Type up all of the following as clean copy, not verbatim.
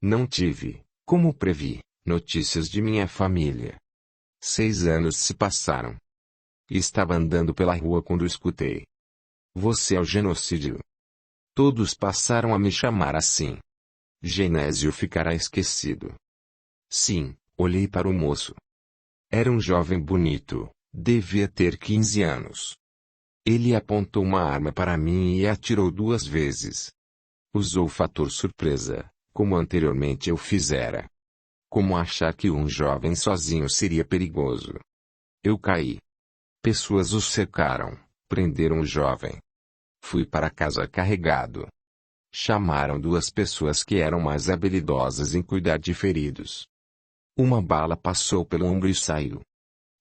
Não tive, como previ, notícias de minha família. 6 anos se passaram. Estava andando pela rua quando escutei. Você é o genocídio. Todos passaram a me chamar assim. Genésio ficará esquecido. Sim, olhei para o moço. Era um jovem bonito, devia ter 15 anos. Ele apontou uma arma para mim e atirou 2 vezes. Usou o fator surpresa, como anteriormente eu fizera. Como achar que um jovem sozinho seria perigoso? Eu caí. Pessoas o cercaram, prenderam o jovem. Fui para casa carregado. Chamaram 2 pessoas que eram mais habilidosas em cuidar de feridos. Uma bala passou pelo ombro e saiu.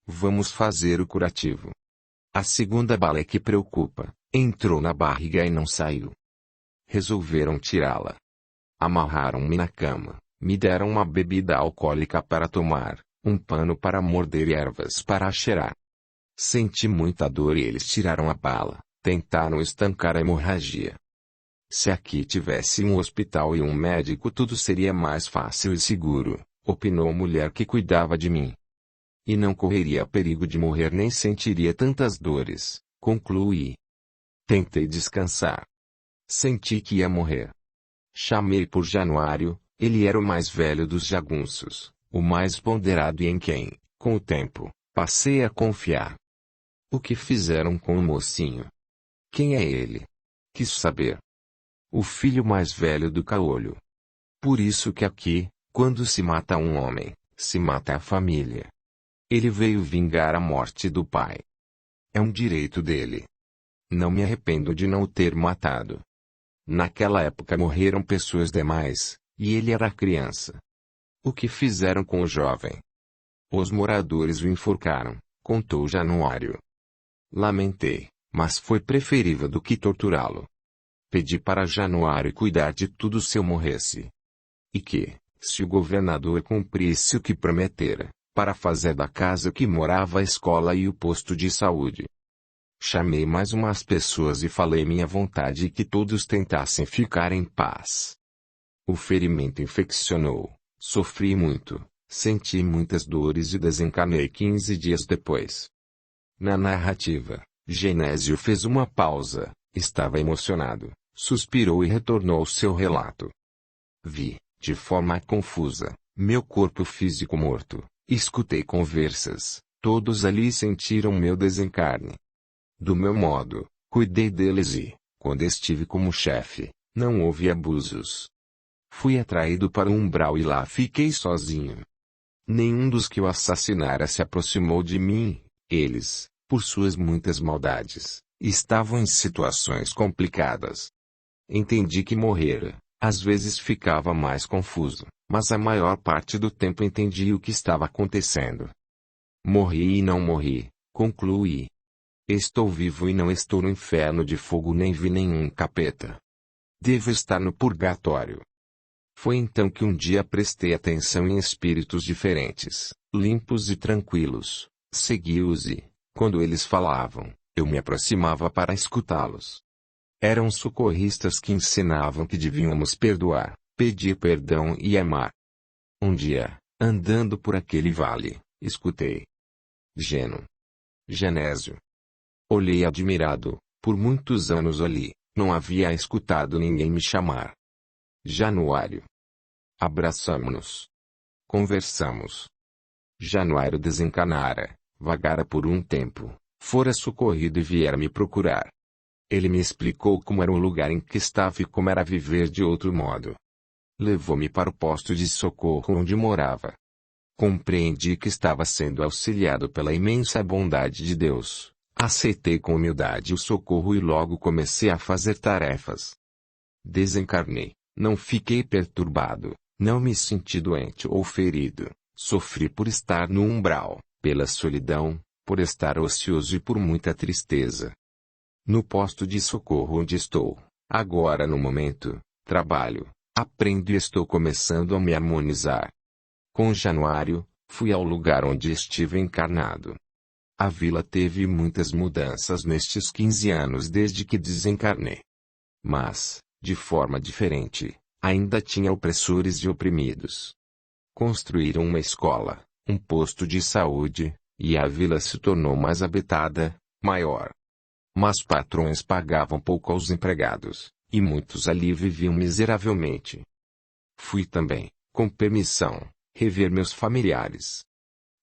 Vamos fazer o curativo. A segunda bala é que preocupa, entrou na barriga e não saiu. Resolveram tirá-la. Amarraram-me na cama, me deram uma bebida alcoólica para tomar, um pano para morder e ervas para cheirar. Senti muita dor e eles tiraram a bala, tentaram estancar a hemorragia. Se aqui tivesse um hospital e um médico tudo seria mais fácil e seguro, opinou a mulher que cuidava de mim. E não correria perigo de morrer nem sentiria tantas dores, concluí. Tentei descansar. Senti que ia morrer. Chamei por Januário, ele era o mais velho dos jagunços, o mais ponderado e em quem, com o tempo, passei a confiar. O que fizeram com o mocinho? Quem é ele? Quis saber. O filho mais velho do caolho. Por isso que aqui, quando se mata um homem, se mata a família. Ele veio vingar a morte do pai. É um direito dele. Não me arrependo de não o ter matado. Naquela época morreram pessoas demais, e ele era criança. O que fizeram com o jovem? Os moradores o enforcaram, contou Januário. Lamentei, mas foi preferível do que torturá-lo. Pedi para Januário cuidar de tudo se eu morresse. E que, se o governador cumprisse o que prometera, para fazer da casa que morava a escola e o posto de saúde. Chamei mais umas pessoas e falei minha vontade e que todos tentassem ficar em paz. O ferimento infeccionou, sofri muito, senti muitas dores e desencarnei 15 dias depois. Na narrativa, Genésio fez uma pausa, estava emocionado, suspirou e retornou ao seu relato. Vi, de forma confusa, meu corpo físico morto, escutei conversas, todos ali sentiram meu desencarne. Do meu modo, cuidei deles e, quando estive como chefe, não houve abusos. Fui atraído para o umbral e lá fiquei sozinho. Nenhum dos que o assassinara se aproximou de mim, eles, por suas muitas maldades, estavam em situações complicadas. Entendi que morrera, às vezes ficava mais confuso, mas a maior parte do tempo entendi o que estava acontecendo. Morri e não morri, concluí. Estou vivo e não estou no inferno de fogo nem vi nenhum capeta. Devo estar no purgatório. Foi então que um dia prestei atenção em espíritos diferentes, limpos e tranquilos, segui-os e, quando eles falavam, eu me aproximava para escutá-los. Eram socorristas que ensinavam que devíamos perdoar, pedir perdão e amar. Um dia, andando por aquele vale, escutei. Genésio. Olhei admirado, por muitos anos ali, não havia escutado ninguém me chamar. Januário. Abraçamo-nos. Conversamos. Januário desencarnara, vagara por um tempo, fora socorrido e viera me procurar. Ele me explicou como era o lugar em que estava e como era viver de outro modo. Levou-me para o posto de socorro onde morava. Compreendi que estava sendo auxiliado pela imensa bondade de Deus. Aceitei com humildade o socorro e logo comecei a fazer tarefas. Desencarnei, não fiquei perturbado, não me senti doente ou ferido, sofri por estar no umbral, pela solidão, por estar ocioso e por muita tristeza. No posto de socorro onde estou, agora no momento, trabalho, aprendo e estou começando a me harmonizar. Com Januário, fui ao lugar onde estive encarnado. A vila teve muitas mudanças nestes 15 anos desde que desencarnei. Mas, de forma diferente, Ainda tinha opressores e oprimidos. Construíram uma escola, um posto de saúde, e a vila se tornou mais habitada, maior. Mas patrões pagavam pouco aos empregados, e muitos ali viviam miseravelmente. Fui também, com permissão, rever meus familiares.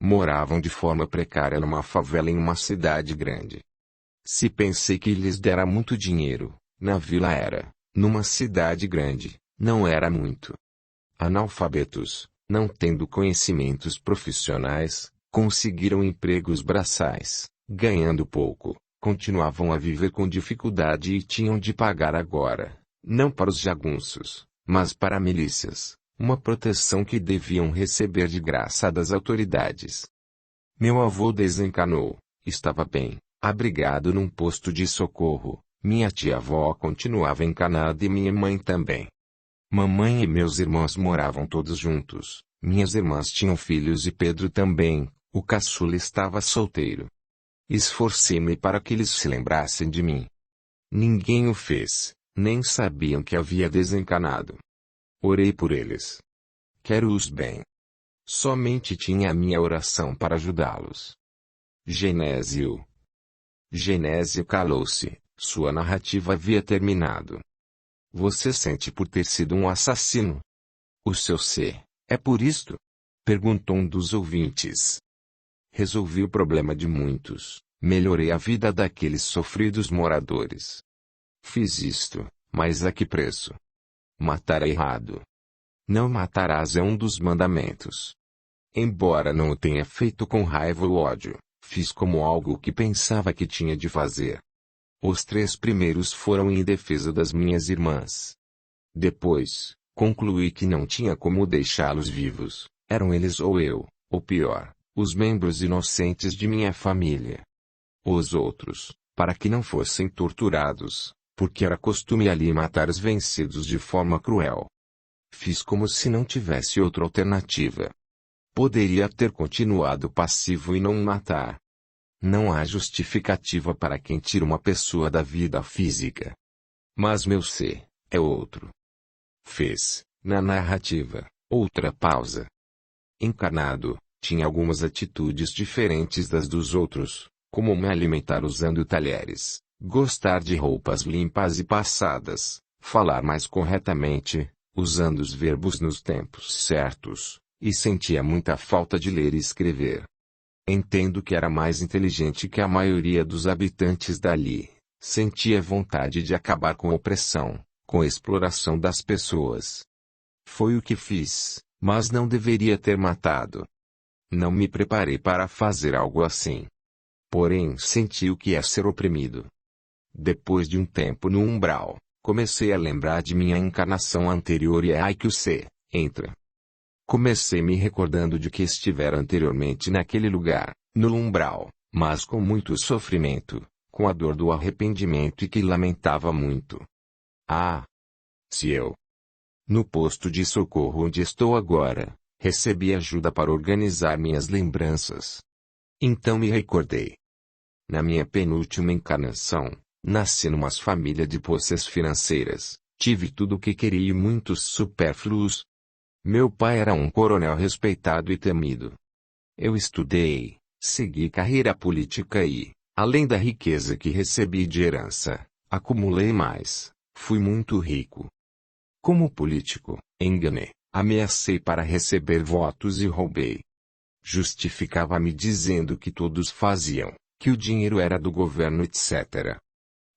Moravam de forma precária numa favela em uma cidade grande. Se pensei que lhes dera muito dinheiro, na vila era, numa cidade grande, não era muito. Analfabetos, não tendo conhecimentos profissionais, conseguiram empregos braçais, ganhando pouco, continuavam a viver com dificuldade e tinham de pagar agora, não para os jagunços, mas para milícias, uma proteção que deviam receber de graça das autoridades. Meu avô desencanou, estava bem, abrigado num posto de socorro, minha tia-avó continuava encanada e minha mãe também. Mamãe e meus irmãos moravam todos juntos, minhas irmãs tinham filhos e Pedro também, o caçula estava solteiro. Esforcei-me para que eles se lembrassem de mim. Ninguém o fez, nem sabiam que havia desencanado. Orei por eles. Quero-os bem. Somente tinha a minha oração para ajudá-los. Genésio. Genésio calou-se, sua narrativa havia terminado. Você sente por ter sido um assassino? O seu ser, é por isto? Perguntou um dos ouvintes. Resolvi o problema de muitos, melhorei a vida daqueles sofridos moradores. Fiz isto, mas a que preço? Matar é errado. Não matarás é um dos mandamentos. Embora não o tenha feito com raiva ou ódio, fiz como algo que pensava que tinha de fazer. Os 3 primeiros foram em defesa das minhas irmãs. Depois, concluí que não tinha como deixá-los vivos, eram eles ou eu, ou pior, os membros inocentes de minha família. Os outros, para que não fossem torturados, porque era costume ali matar os vencidos de forma cruel. Fiz como se não tivesse outra alternativa. Poderia ter continuado passivo e não matar. Não há justificativa para quem tira uma pessoa da vida física. Mas meu ser, é outro. Fez, na narrativa, outra pausa. Encarnado, tinha algumas atitudes diferentes das dos outros, como me alimentar usando talheres, gostar de roupas limpas e passadas, falar mais corretamente, usando os verbos nos tempos certos, e sentia muita falta de ler e escrever. Entendo que era mais inteligente que a maioria dos habitantes dali, sentia vontade de acabar com a opressão, com a exploração das pessoas. Foi o que fiz, mas não deveria ter matado. Não me preparei para fazer algo assim. Porém senti o que é ser oprimido. Depois de um tempo no umbral, comecei a lembrar de minha encarnação anterior e ai que o ser, entra. Comecei me recordando de que estivera anteriormente naquele lugar, no umbral, mas com muito sofrimento, com a dor do arrependimento e que lamentava muito. Ah! Se eu, no posto de socorro onde estou agora, recebi ajuda para organizar minhas lembranças. Então me recordei. Na minha penúltima encarnação, nasci numa família de posses financeiras, tive tudo o que queria e muitos supérfluos. Meu pai era um coronel respeitado e temido. Eu estudei, segui carreira política e, além da riqueza que recebi de herança, acumulei mais, fui muito rico. Como político, enganei, ameacei para receber votos e roubei. Justificava-me dizendo que todos faziam, que o dinheiro era do governo etc.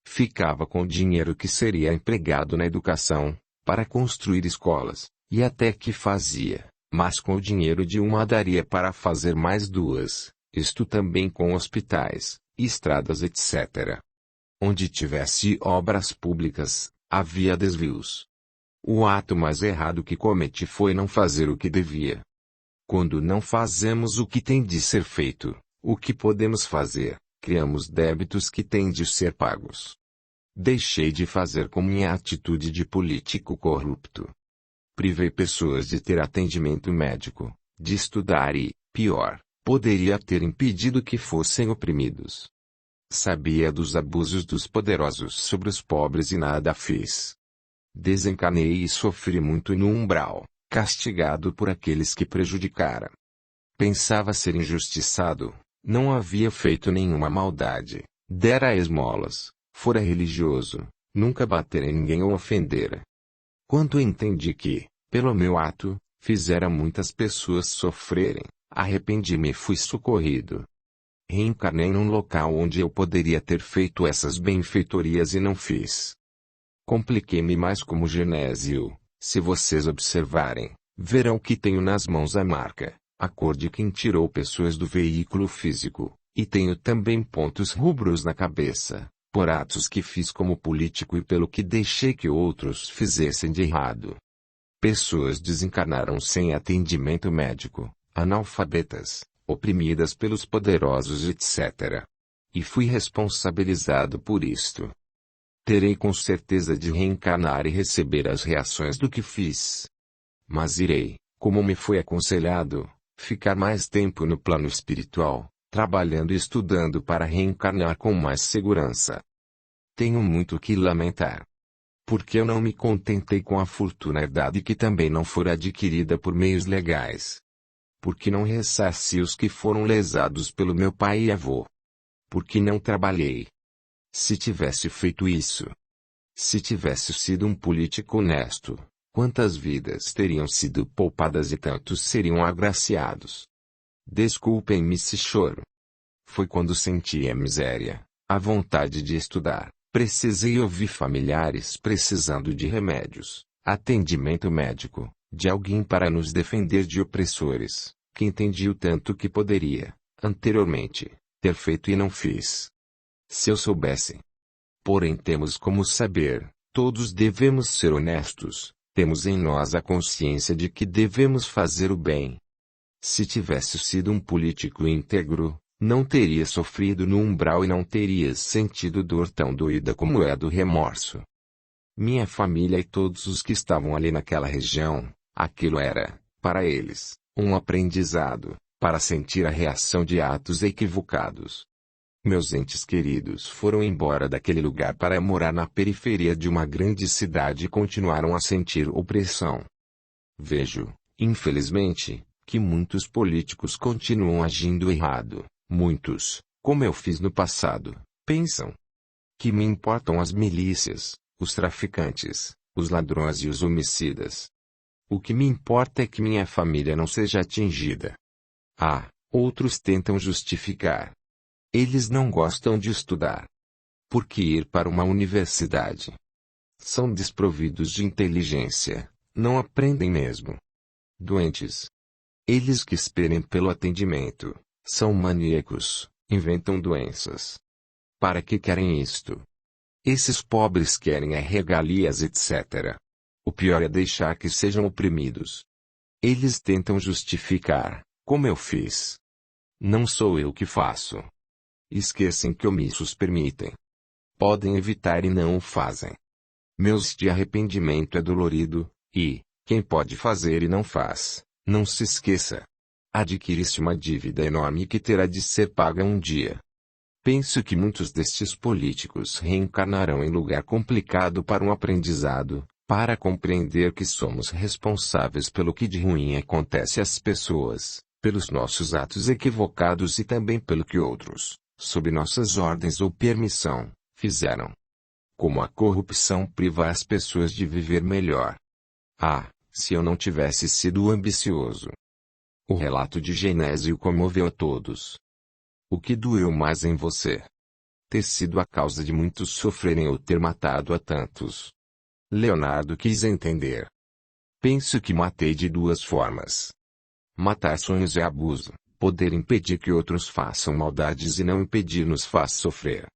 Ficava com o dinheiro que seria empregado na educação, para construir escolas, e até que fazia, mas com o dinheiro de uma daria para fazer mais 2, isto também com hospitais, estradas etc. Onde tivesse obras públicas, havia desvios. O ato mais errado que cometi foi não fazer o que devia. Quando não fazemos o que tem de ser feito, o que podemos fazer, criamos débitos que têm de ser pagos. Deixei de fazer com minha atitude de político corrupto. Privei pessoas de ter atendimento médico, de estudar e, pior, poderia ter impedido que fossem oprimidos. Sabia dos abusos dos poderosos sobre os pobres e nada fiz. Desencanei e sofri muito no umbral, castigado por aqueles que prejudicara. Pensava ser injustiçado, não havia feito nenhuma maldade, dera esmolas, fora religioso, nunca batera em ninguém ou ofendera. Quando entendi que, pelo meu ato, fizera muitas pessoas sofrerem, arrependi-me e fui socorrido. Reencarnei num local onde eu poderia ter feito essas benfeitorias e não fiz. Compliquei-me mais como Genésio. Se vocês observarem, verão que tenho nas mãos a marca, a cor de quem tirou pessoas do veículo físico, e tenho também pontos rubros na cabeça, por atos que fiz como político e pelo que deixei que outros fizessem de errado. Pessoas desencarnaram sem atendimento médico, analfabetas, oprimidas pelos poderosos, etc. E fui responsabilizado por isto. Terei com certeza de reencarnar e receber as reações do que fiz. Mas irei, como me foi aconselhado, ficar mais tempo no plano espiritual, trabalhando e estudando para reencarnar com mais segurança. Tenho muito que lamentar. Porque eu não me contentei com a fortuna herdada e que também não fora adquirida por meios legais. Porque não ressarci os que foram lesados pelo meu pai e avô. Porque não trabalhei. Se tivesse feito isso, se tivesse sido um político honesto, quantas vidas teriam sido poupadas e tantos seriam agraciados? Desculpem-me se choro. Foi quando senti a miséria, a vontade de estudar, precisei ouvir familiares precisando de remédios, atendimento médico, de alguém para nos defender de opressores, que entendi o tanto que poderia, anteriormente, ter feito e não fiz. Se eu soubesse. Porém temos como saber, todos devemos ser honestos, temos em nós a consciência de que devemos fazer o bem. Se tivesse sido um político íntegro, não teria sofrido no umbral e não teria sentido dor tão doída como é a do remorso. Minha família e todos os que estavam ali naquela região, aquilo era, para eles, um aprendizado, para sentir a reação de atos equivocados. Meus entes queridos foram embora daquele lugar para morar na periferia de uma grande cidade e continuaram a sentir opressão. Vejo, infelizmente, que muitos políticos continuam agindo errado. Muitos, como eu fiz no passado, pensam que me importam as milícias, os traficantes, os ladrões e os homicidas. O que me importa é que minha família não seja atingida. Outros tentam justificar. Eles não gostam de estudar. Por que ir para uma universidade? São desprovidos de inteligência, não aprendem mesmo. Doentes. Eles que esperem pelo atendimento, são maníacos, inventam doenças. Para que querem isto? Esses pobres querem regalias, etc. O pior é deixar que sejam oprimidos. Eles tentam justificar, como eu fiz. Não sou eu que faço. Esquecem que omissos permitem. Podem evitar e não o fazem. Meus de arrependimento é dolorido, e, quem pode fazer e não faz, não se esqueça. Adquire-se uma dívida enorme que terá de ser paga um dia. Penso que muitos destes políticos reencarnarão em lugar complicado para um aprendizado, para compreender que somos responsáveis pelo que de ruim acontece às pessoas, pelos nossos atos equivocados e também pelo que outros, sob nossas ordens ou permissão, fizeram. Como a corrupção priva as pessoas de viver melhor. Se eu não tivesse sido ambicioso. O relato de Genésio comoveu a todos. O que doeu mais em você? Ter sido a causa de muitos sofrerem ou ter matado a tantos? Leonardo quis entender. Penso que matei de duas formas. Matar sonhos é abuso, poder impedir que outros façam maldades e não impedir nos faz sofrer.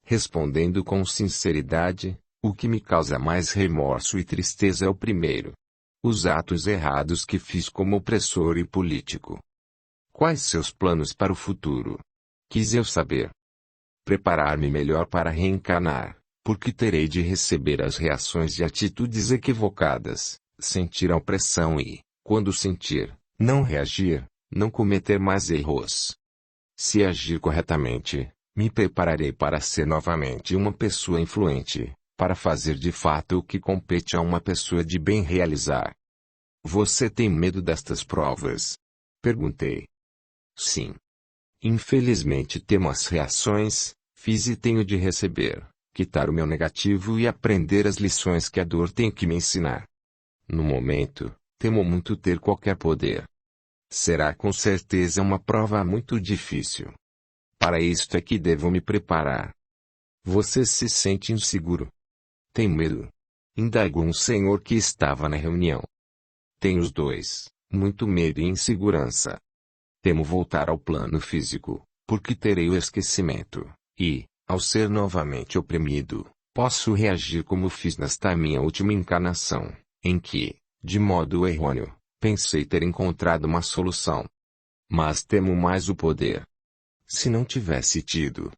Respondendo com sinceridade, o que me causa mais remorso e tristeza é o primeiro. Os atos errados que fiz como opressor e político. Quais seus planos para o futuro? Quis eu saber. Preparar-me melhor para reencarnar, porque terei de receber as reações de atitudes equivocadas, sentir a opressão e, quando sentir, não reagir, não cometer mais erros. Se agir corretamente, me prepararei para ser novamente uma pessoa influente, para fazer de fato o que compete a uma pessoa de bem realizar. Você tem medo destas provas? Perguntei. Sim. Infelizmente temo as reações, fiz e tenho de receber, quitar o meu negativo e aprender as lições que a dor tem que me ensinar. No momento, temo muito ter qualquer poder. Será com certeza uma prova muito difícil. Para isto é que devo me preparar. Você se sente inseguro? Tem medo? Indagou um senhor que estava na reunião. Tenho os dois, muito medo e insegurança. Temo voltar ao plano físico, porque terei o esquecimento, e, ao ser novamente oprimido, posso reagir como fiz nesta minha última encarnação, em que, de modo errôneo, pensei ter encontrado uma solução. Mas temo mais o poder. Se não tivesse tido.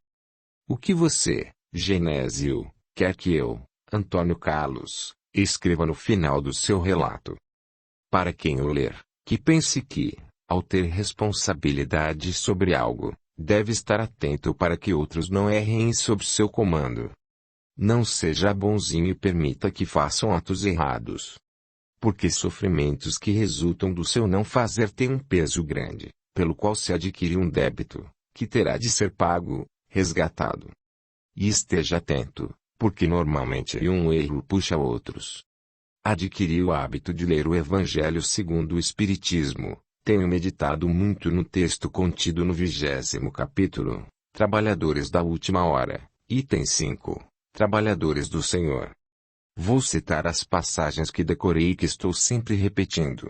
O que você, Genésio, quer que eu, Antônio Carlos, escreva no final do seu relato? Para quem o ler, que pense que, ao ter responsabilidade sobre algo, deve estar atento para que outros não errem sob seu comando. Não seja bonzinho e permita que façam atos errados. Porque sofrimentos que resultam do seu não fazer têm um peso grande, pelo qual se adquire um débito, que terá de ser pago, resgatado. E esteja atento, porque normalmente um erro puxa outros. Adquiri o hábito de ler o Evangelho segundo o Espiritismo. Tenho meditado muito no texto contido no 20º capítulo, Trabalhadores da Última Hora, item 5, Trabalhadores do Senhor. Vou citar as passagens que decorei e que estou sempre repetindo.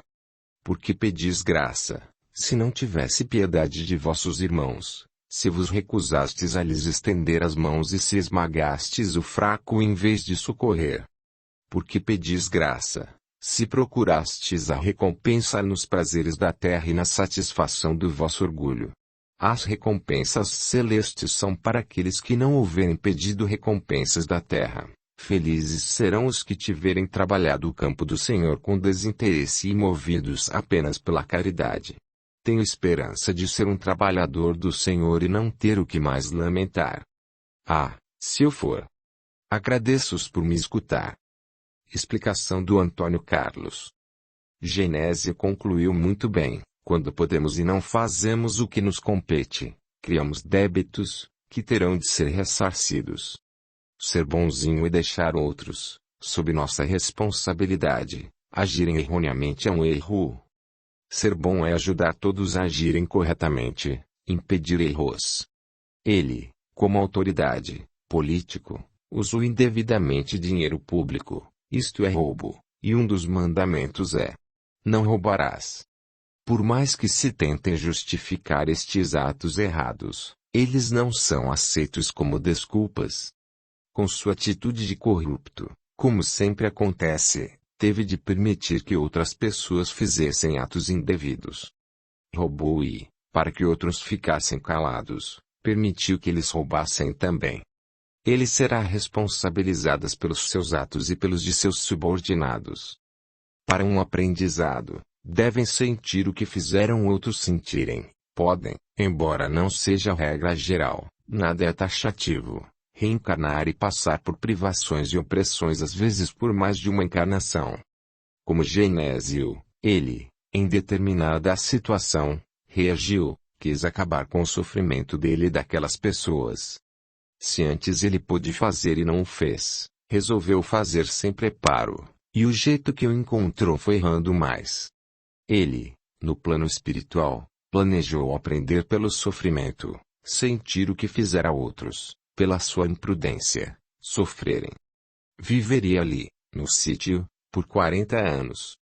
Porque pedis graça, se não tivesse piedade de vossos irmãos, se vos recusastes a lhes estender as mãos e se esmagastes o fraco em vez de socorrer. Porque pedis graça, se procurastes a recompensa nos prazeres da terra e na satisfação do vosso orgulho. As recompensas celestes são para aqueles que não houverem pedido recompensas da terra. Felizes serão os que tiverem trabalhado o campo do Senhor com desinteresse e movidos apenas pela caridade. Tenho esperança de ser um trabalhador do Senhor e não ter o que mais lamentar. Ah, se eu for. Agradeço-os por me escutar. Explicação do Antônio Carlos. Genésio concluiu muito bem. Quando podemos e não fazemos o que nos compete, criamos débitos, que terão de ser ressarcidos. Ser bonzinho e deixar outros, sob nossa responsabilidade, agirem erroneamente é um erro. Ser bom é ajudar todos a agirem corretamente, impedir erros. Ele, como autoridade, político, usou indevidamente dinheiro público, isto é roubo, e um dos mandamentos é: não roubarás. Por mais que se tentem justificar estes atos errados, eles não são aceitos como desculpas. Com sua atitude de corrupto, como sempre acontece, teve de permitir que outras pessoas fizessem atos indevidos. Roubou e, para que outros ficassem calados, permitiu que eles roubassem também. Ele será responsabilizado pelos seus atos e pelos de seus subordinados. Para um aprendizado, devem sentir o que fizeram outros sentirem. Podem, embora não seja regra geral, nada é taxativo, reencarnar e passar por privações e opressões às vezes por mais de uma encarnação. Como Genésio, ele, em determinada situação, reagiu, quis acabar com o sofrimento dele e daquelas pessoas. Se antes ele pôde fazer e não o fez, resolveu fazer sem preparo, e o jeito que o encontrou foi errando mais. Ele, no plano espiritual, planejou aprender pelo sofrimento, sentir o que fizera a outros, pela sua imprudência, sofrerem. Viveria ali, no sítio, por 40 anos.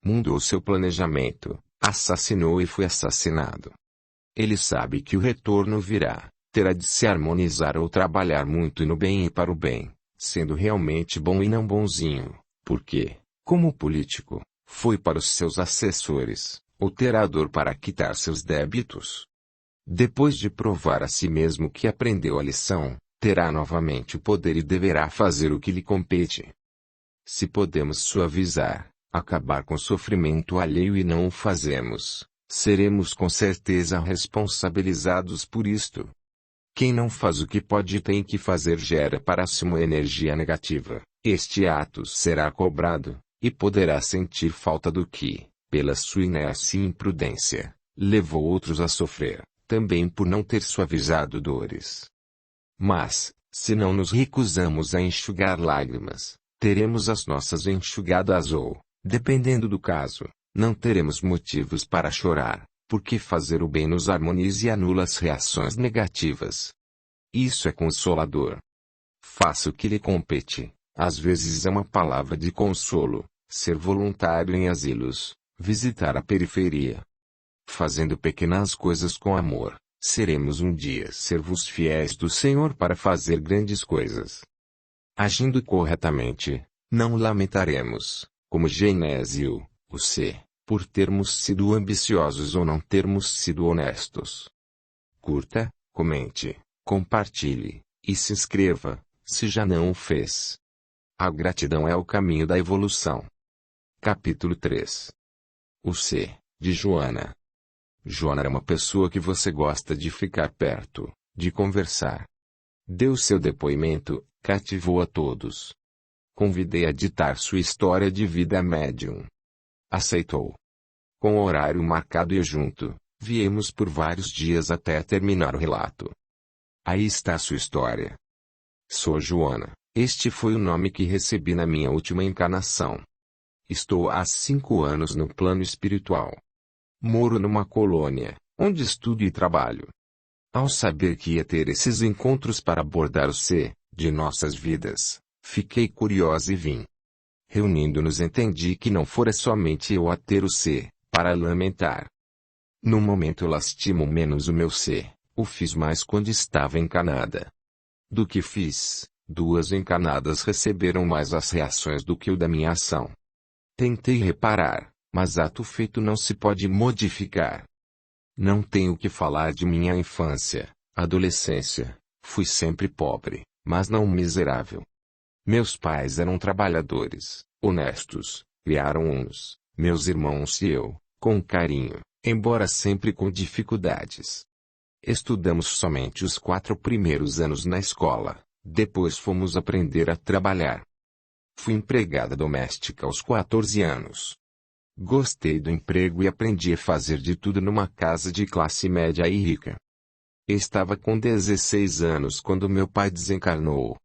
Mudou seu planejamento, assassinou e foi assassinado. Ele sabe que o retorno virá, terá de se harmonizar ou trabalhar muito no bem e para o bem, sendo realmente bom e não bonzinho, porque, como político, foi para os seus assessores, ou terá dor para quitar seus débitos. Depois de provar a si mesmo que aprendeu a lição, terá novamente o poder e deverá fazer o que lhe compete. Se podemos suavizar, acabar com o sofrimento alheio e não o fazemos, seremos com certeza responsabilizados por isto. Quem não faz o que pode e tem que fazer gera para si uma energia negativa. Este ato será cobrado, e poderá sentir falta do que, pela sua inércia e imprudência, levou outros a sofrer, também por não ter suavizado dores. Mas, se não nos recusamos a enxugar lágrimas, teremos as nossas enxugadas ou, dependendo do caso, não teremos motivos para chorar, porque fazer o bem nos harmoniza e anula as reações negativas. Isso é consolador. Faça o que lhe compete. Às vezes é uma palavra de consolo, ser voluntário em asilos, visitar a periferia. Fazendo pequenas coisas com amor, seremos um dia servos fiéis do Senhor para fazer grandes coisas. Agindo corretamente, não lamentaremos, como Genésio, o C, por termos sido ambiciosos ou não termos sido honestos. Curta, comente, compartilhe, e se inscreva, se já não o fez. A gratidão é o caminho da evolução. Capítulo 3. O C, de Joana. Joana era uma pessoa que você gosta de ficar perto, de conversar. Deu seu depoimento, cativou a todos. Convidei a ditar sua história de vida médium. Aceitou. Com o horário marcado e junto, viemos por vários dias até terminar o relato. Aí está sua história. Sou Joana. Este foi o nome que recebi na minha última encarnação. Estou há 5 anos no plano espiritual. Moro numa colônia, onde estudo e trabalho. Ao saber que ia ter esses encontros para abordar o C, de nossas vidas, fiquei curiosa e vim. Reunindo-nos entendi que não fora somente eu a ter o C, para lamentar. No momento eu lastimo menos o meu C, o fiz mais quando estava encarnada. Do que fiz, 2 encarnadas receberam mais as reações do que o da minha ação. Tentei reparar, mas ato feito não se pode modificar. Não tenho que falar de minha infância, adolescência, fui sempre pobre, mas não miserável. Meus pais eram trabalhadores, honestos, criaram-nos, meus irmãos e eu, com carinho, embora sempre com dificuldades. Estudamos somente os 4 primeiros anos na escola, depois fomos aprender a trabalhar. Fui empregada doméstica aos 14 anos. Gostei do emprego e aprendi a fazer de tudo numa casa de classe média e rica. Estava com 16 anos quando meu pai desencarnou.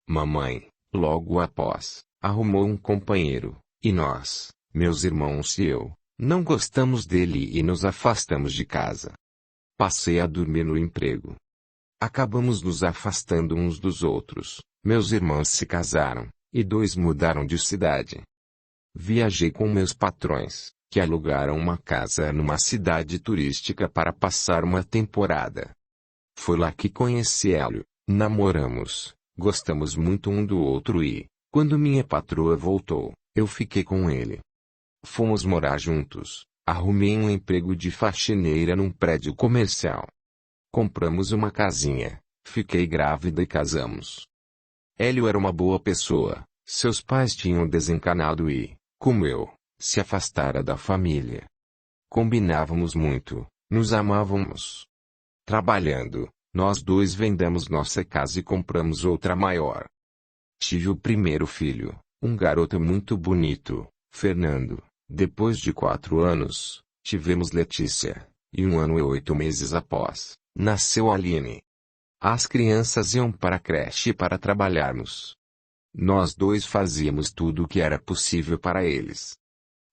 Mamãe, logo após, arrumou um companheiro, e nós, meus irmãos e eu, não gostamos dele e nos afastamos de casa. Passei a dormir no emprego. Acabamos nos afastando uns dos outros, meus irmãos se casaram, e 2 mudaram de cidade. Viajei com meus patrões, que alugaram uma casa numa cidade turística para passar uma temporada. Foi lá que conheci Hélio, namoramos, gostamos muito um do outro e, quando minha patroa voltou, eu fiquei com ele. Fomos morar juntos, arrumei um emprego de faxineira num prédio comercial. Compramos uma casinha, fiquei grávida e casamos. Hélio era uma boa pessoa, seus pais tinham desencarnado e, como eu, se afastara da família. Combinávamos muito, nos amávamos. Trabalhando, nós 2 vendemos nossa casa e compramos outra maior. Tive o primeiro filho, um garoto muito bonito, Fernando. Depois de 4 anos, tivemos Letícia, e 1 ano e 8 meses após, nasceu Aline. As crianças iam para a creche para trabalharmos. Nós 2 fazíamos tudo o que era possível para eles.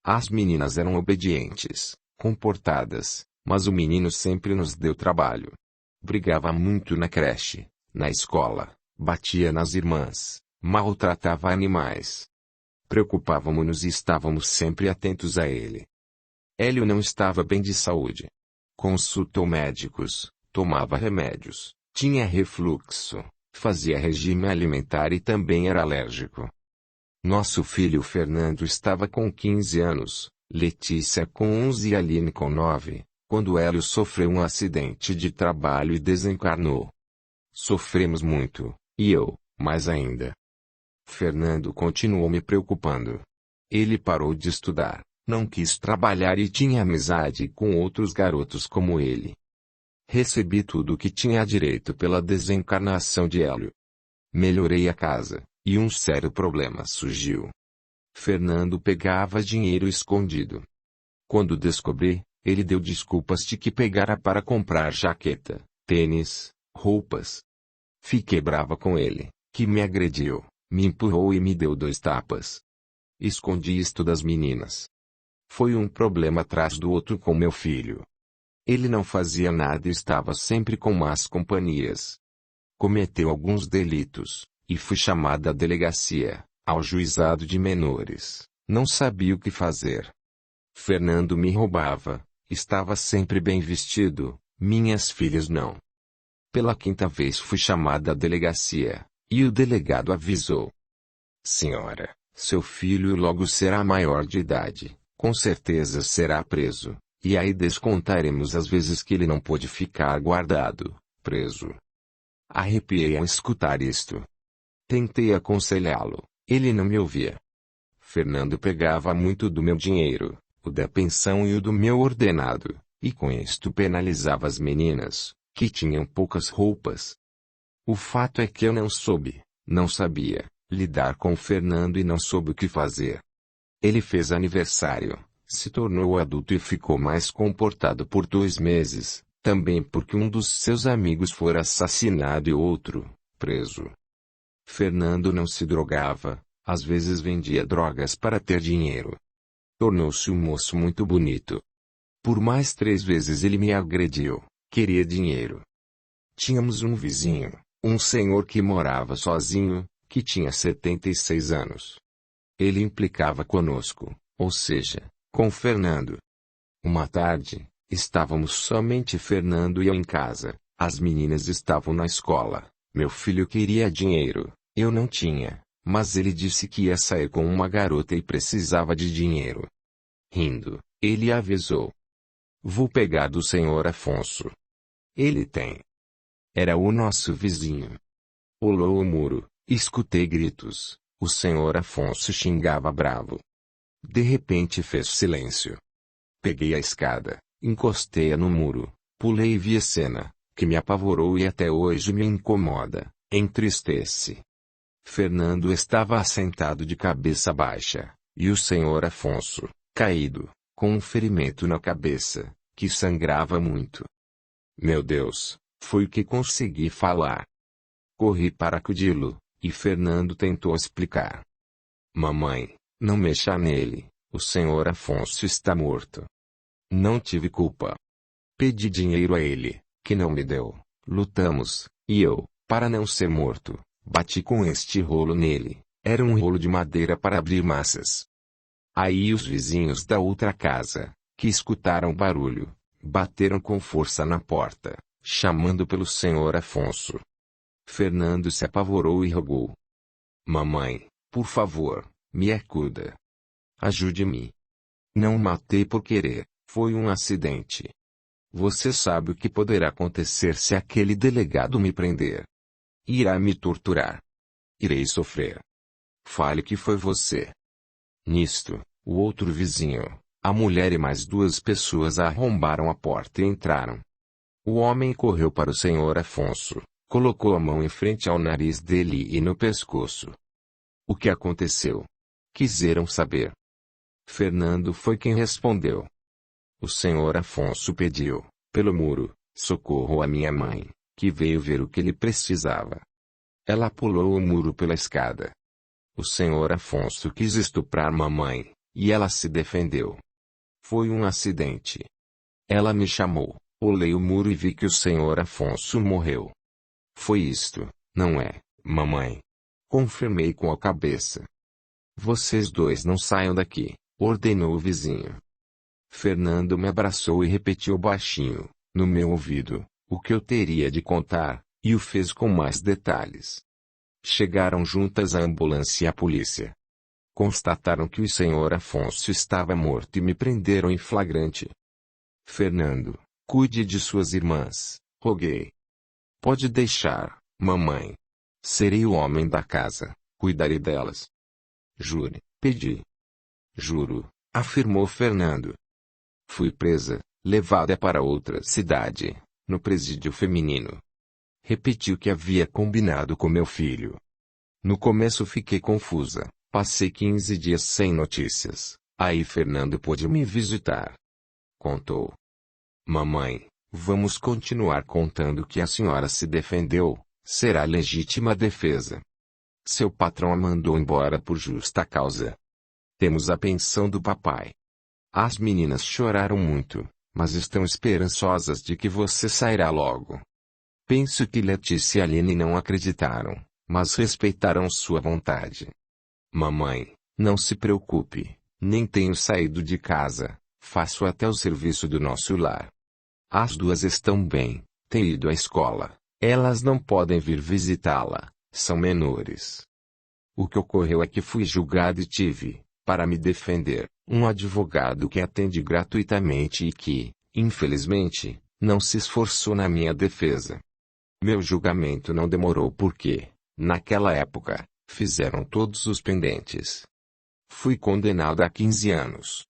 As meninas eram obedientes, comportadas, mas o menino sempre nos deu trabalho. Brigava muito na creche, na escola, batia nas irmãs, maltratava animais. Preocupávamos-nos e estávamos sempre atentos a ele. Hélio não estava bem de saúde. Consultou médicos, tomava remédios, tinha refluxo, fazia regime alimentar e também era alérgico. Nosso filho Fernando estava com 15 anos, Letícia com 11 e Aline com 9, quando Hélio sofreu um acidente de trabalho e desencarnou. Sofremos muito, e eu, mais ainda. Fernando continuou me preocupando. Ele parou de estudar, não quis trabalhar e tinha amizade com outros garotos como ele. Recebi tudo o que tinha direito pela desencarnação de Hélio. Melhorei a casa, e um sério problema surgiu. Fernando pegava dinheiro escondido. Quando descobri, ele deu desculpas de que pegara para comprar jaqueta, tênis, roupas. Fiquei brava com ele, que me agrediu, me empurrou e me deu 2 tapas. Escondi isto das meninas. Foi um problema atrás do outro com meu filho. Ele não fazia nada e estava sempre com más companhias. Cometeu alguns delitos, e fui chamada à delegacia, ao juizado de menores. Não sabia o que fazer. Fernando me roubava, estava sempre bem vestido, minhas filhas não. Pela 5ª vez fui chamada à delegacia, e o delegado avisou. Senhora, seu filho logo será maior de idade, com certeza será preso, e aí descontaremos as vezes que ele não pôde ficar guardado, preso. Arrepiei ao escutar isto. Tentei aconselhá-lo, ele não me ouvia. Fernando pegava muito do meu dinheiro, o da pensão e o do meu ordenado, e com isto penalizava as meninas, que tinham poucas roupas. O fato é que eu não sabia, lidar com Fernando e não soube o que fazer. Ele fez aniversário, se tornou adulto e ficou mais comportado por 2 meses, também porque um dos seus amigos fora assassinado e outro, preso. Fernando não se drogava, às vezes vendia drogas para ter dinheiro. Tornou-se um moço muito bonito. Por mais 3 vezes ele me agrediu, queria dinheiro. Tínhamos um vizinho, um senhor que morava sozinho, que tinha 76 anos. Ele implicava conosco, ou seja, com Fernando. Uma tarde, estávamos somente Fernando e eu em casa, as meninas estavam na escola, meu filho queria dinheiro, eu não tinha, mas ele disse que ia sair com uma garota e precisava de dinheiro. Rindo, ele avisou. Vou pegar do senhor Afonso. Ele tem. Era o nosso vizinho. Pulou o muro, escutei gritos, o senhor Afonso xingava bravo. De repente fez silêncio. Peguei a escada, encostei-a no muro, pulei e vi a cena, que me apavorou e até hoje me incomoda, entristece. Fernando estava assentado de cabeça baixa, e o senhor Afonso, caído, com um ferimento na cabeça, que sangrava muito. Meu Deus, foi o que consegui falar. Corri para acudi-lo, e Fernando tentou explicar. Mamãe, não mexa nele, o senhor Afonso está morto. Não tive culpa. Pedi dinheiro a ele, que não me deu, lutamos, e eu, para não ser morto, bati com este rolo nele, era um rolo de madeira para abrir massas. Aí os vizinhos da outra casa, que escutaram o barulho, bateram com força na porta, chamando pelo senhor Afonso. Fernando se apavorou e rogou. Mamãe, por favor, me acuda. Ajude-me. Não matei por querer, foi um acidente. Você sabe o que poderá acontecer se aquele delegado me prender. Irá me torturar. Irei sofrer. Fale que foi você. Nisto, o outro vizinho, a mulher e mais 2 pessoas arrombaram a porta e entraram. O homem correu para o senhor Afonso, colocou a mão em frente ao nariz dele e no pescoço. O que aconteceu? Quiseram saber. Fernando foi quem respondeu. O senhor Afonso pediu, pelo muro, socorro à minha mãe, que veio ver o que ele precisava. Ela pulou o muro pela escada. O senhor Afonso quis estuprar mamãe, e ela se defendeu. Foi um acidente. Ela me chamou, pulei o muro e vi que o senhor Afonso morreu. Foi isto, não é, mamãe? Confirmei com a cabeça. Vocês 2 não saiam daqui, ordenou o vizinho. Fernando me abraçou e repetiu baixinho, no meu ouvido, o que eu teria de contar, e o fez com mais detalhes. Chegaram juntas a ambulância e a polícia. Constataram que o senhor Afonso estava morto e me prenderam em flagrante. Fernando, cuide de suas irmãs, roguei. Pode deixar, mamãe. Serei o homem da casa, cuidarei delas. Jure, pedi. Juro, afirmou Fernando. Fui presa, levada para outra cidade, no presídio feminino. Repeti o que havia combinado com meu filho. No começo fiquei confusa, passei 15 dias sem notícias, aí Fernando pôde me visitar. Contou. Mamãe, vamos continuar contando que a senhora se defendeu, será legítima defesa. Seu patrão a mandou embora por justa causa. Temos a pensão do papai. As meninas choraram muito, mas estão esperançosas de que você sairá logo. Penso que Letícia e Aline não acreditaram, mas respeitaram sua vontade. Mamãe, não se preocupe, nem tenho saído de casa, faço até o serviço do nosso lar. As duas estão bem, têm ido à escola, elas não podem vir visitá-la, são menores. O que ocorreu é que fui julgado e tive, para me defender, um advogado que atende gratuitamente e que, infelizmente, não se esforçou na minha defesa. Meu julgamento não demorou porque, naquela época, fizeram todos os pendentes. Fui condenado a 15 anos.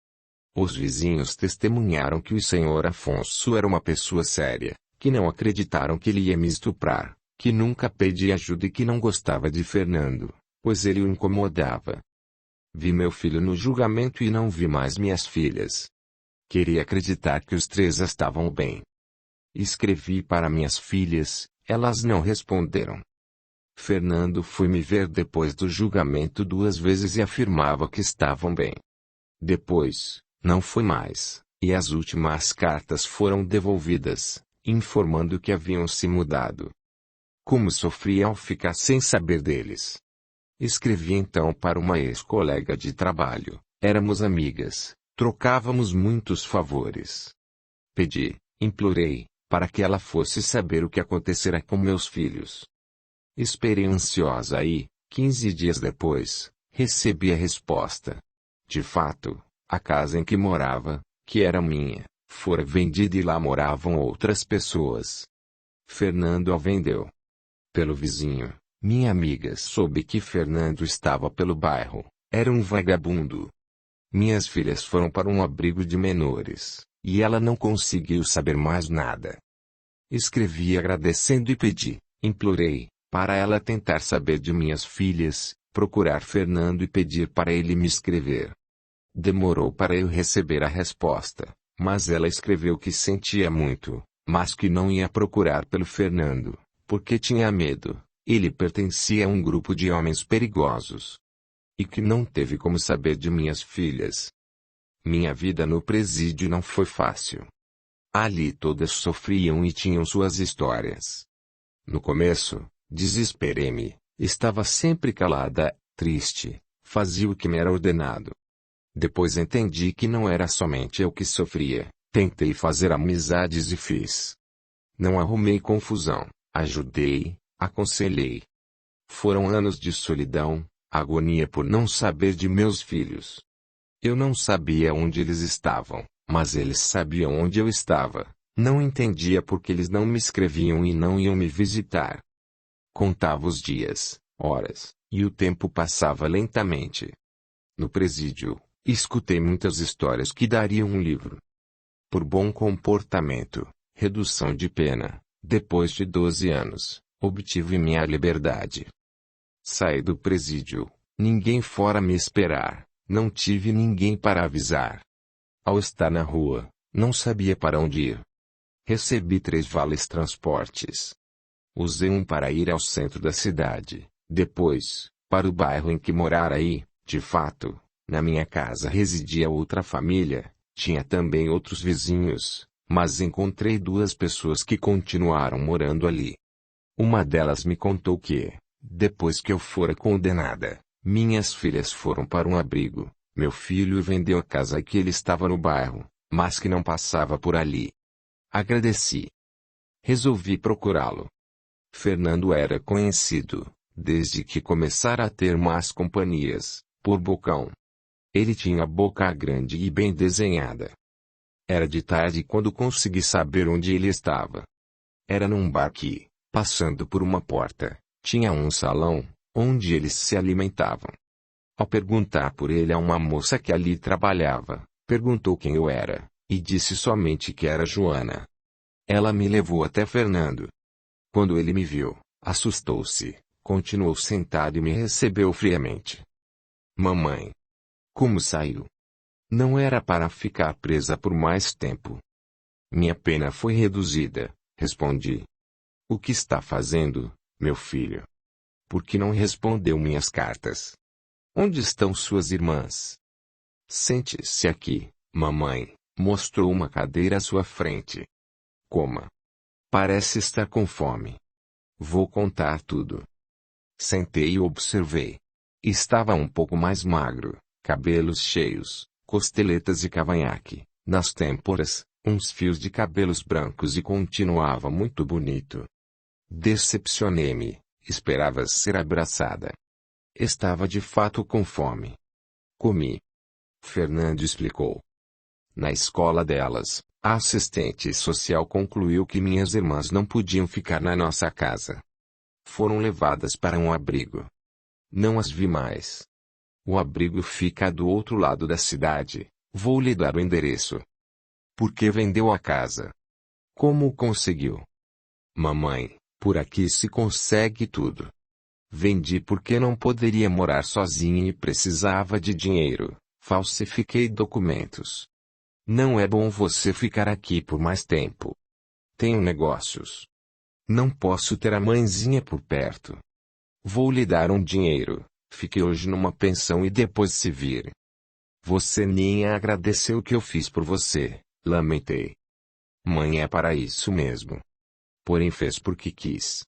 Os vizinhos testemunharam que o senhor Afonso era uma pessoa séria, que não acreditaram que ele ia me estuprar, que nunca pedi ajuda e que não gostava de Fernando, pois ele o incomodava. Vi meu filho no julgamento e não vi mais minhas filhas. Queria acreditar que os três estavam bem. Escrevi para minhas filhas, elas não responderam. Fernando foi me ver depois do julgamento 2 vezes e afirmava que estavam bem. Depois, não foi mais, e as últimas cartas foram devolvidas, informando que haviam se mudado. Como sofri ao ficar sem saber deles. Escrevi então para uma ex-colega de trabalho, éramos amigas, trocávamos muitos favores. Pedi, implorei, para que ela fosse saber o que acontecera com meus filhos. Esperei ansiosa e, 15 dias depois, recebi a resposta. De fato, a casa em que morava, que era minha, fora vendida e lá moravam outras pessoas. Fernando a vendeu. Pelo vizinho, minha amiga soube que Fernando estava pelo bairro, era um vagabundo. Minhas filhas foram para um abrigo de menores, e ela não conseguiu saber mais nada. Escrevi agradecendo e pedi, implorei, para ela tentar saber de minhas filhas, procurar Fernando e pedir para ele me escrever. Demorou para eu receber a resposta, mas ela escreveu que sentia muito, mas que não ia procurar pelo Fernando, porque tinha medo, ele pertencia a um grupo de homens perigosos. E que não teve como saber de minhas filhas. Minha vida no presídio não foi fácil. Ali todas sofriam e tinham suas histórias. No começo, desesperei-me, estava sempre calada, triste, fazia o que me era ordenado. Depois entendi que não era somente eu que sofria, tentei fazer amizades e fiz. Não arrumei confusão, ajudei, aconselhei. Foram anos de solidão, agonia por não saber de meus filhos. Eu não sabia onde eles estavam, mas eles sabiam onde eu estava. Não entendia por que eles não me escreviam e não iam me visitar. Contava os dias, horas, e o tempo passava lentamente. No presídio, escutei muitas histórias que dariam um livro. Por bom comportamento, redução de pena, depois de 12 anos, obtive minha liberdade. Saí do presídio, ninguém fora me esperar, não tive ninguém para avisar. Ao estar na rua, não sabia para onde ir. Recebi 3 vales transportes. Usei um para ir ao centro da cidade, depois, para o bairro em que morara e, de fato, na minha casa residia outra família, tinha também outros vizinhos, mas encontrei 2 pessoas que continuaram morando ali. Uma delas me contou que, depois que eu fora condenada, minhas filhas foram para um abrigo, meu filho vendeu a casa que ele estava no bairro, mas que não passava por ali. Agradeci. Resolvi procurá-lo. Fernando era conhecido, desde que começara a ter más companhias, por bocão. Ele tinha a boca grande e bem desenhada. Era de tarde quando consegui saber onde ele estava. Era num bar que, passando por uma porta, tinha um salão, onde eles se alimentavam. Ao perguntar por ele a uma moça que ali trabalhava, perguntou quem eu era, e disse somente que era Joana. Ela me levou até Fernando. Quando ele me viu, assustou-se, continuou sentado e me recebeu friamente. Mamãe. Como saiu? Não era para ficar presa por mais tempo. Minha pena foi reduzida, respondi. O que está fazendo, meu filho? Por que não respondeu minhas cartas? Onde estão suas irmãs? Sente-se aqui, mamãe, mostrou uma cadeira à sua frente. Coma. Parece estar com fome. Vou contar tudo. Sentei e observei. Estava um pouco mais magro, cabelos cheios, costeletas de cavanhaque, nas têmporas, uns fios de cabelos brancos e continuava muito bonito. Decepcionei-me, esperava ser abraçada. Estava de fato com fome. Comi. Fernando explicou. Na escola delas, a assistente social concluiu que minhas irmãs não podiam ficar na nossa casa. Foram levadas para um abrigo. Não as vi mais. O abrigo fica do outro lado da cidade, vou lhe dar o endereço. Por que vendeu a casa? Como conseguiu? Mamãe, por aqui se consegue tudo. Vendi porque não poderia morar sozinha e precisava de dinheiro, falsifiquei documentos. Não é bom você ficar aqui por mais tempo. Tenho negócios. Não posso ter a mãezinha por perto. Vou lhe dar um dinheiro, fique hoje numa pensão e depois se vire. Você nem agradeceu o que eu fiz por você, lamentei. Mãe é para isso mesmo. Porém fez porque quis.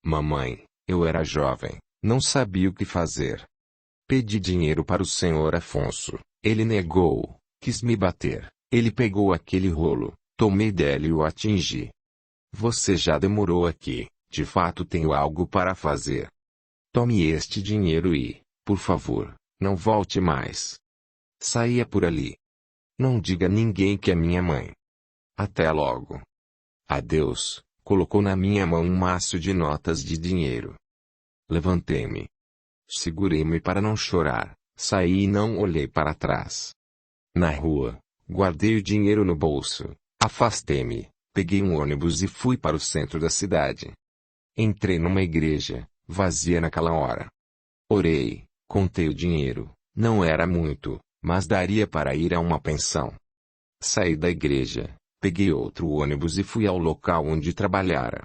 Mamãe, eu era jovem, não sabia o que fazer. Pedi dinheiro para o senhor Afonso, ele negou, quis me bater, ele pegou aquele rolo, tomei dele e o atingi. Você já demorou aqui, de fato tenho algo para fazer. Tome este dinheiro e, por favor, não volte mais. Saia por ali. Não diga a ninguém que é minha mãe. Até logo. Adeus, colocou na minha mão um maço de notas de dinheiro. Levantei-me. Segurei-me para não chorar, saí e não olhei para trás. Na rua, guardei o dinheiro no bolso, afastei-me, peguei um ônibus e fui para o centro da cidade. Entrei numa igreja, vazia naquela hora. Orei, contei o dinheiro, não era muito, mas daria para ir a uma pensão. Saí da igreja, peguei outro ônibus e fui ao local onde trabalhara.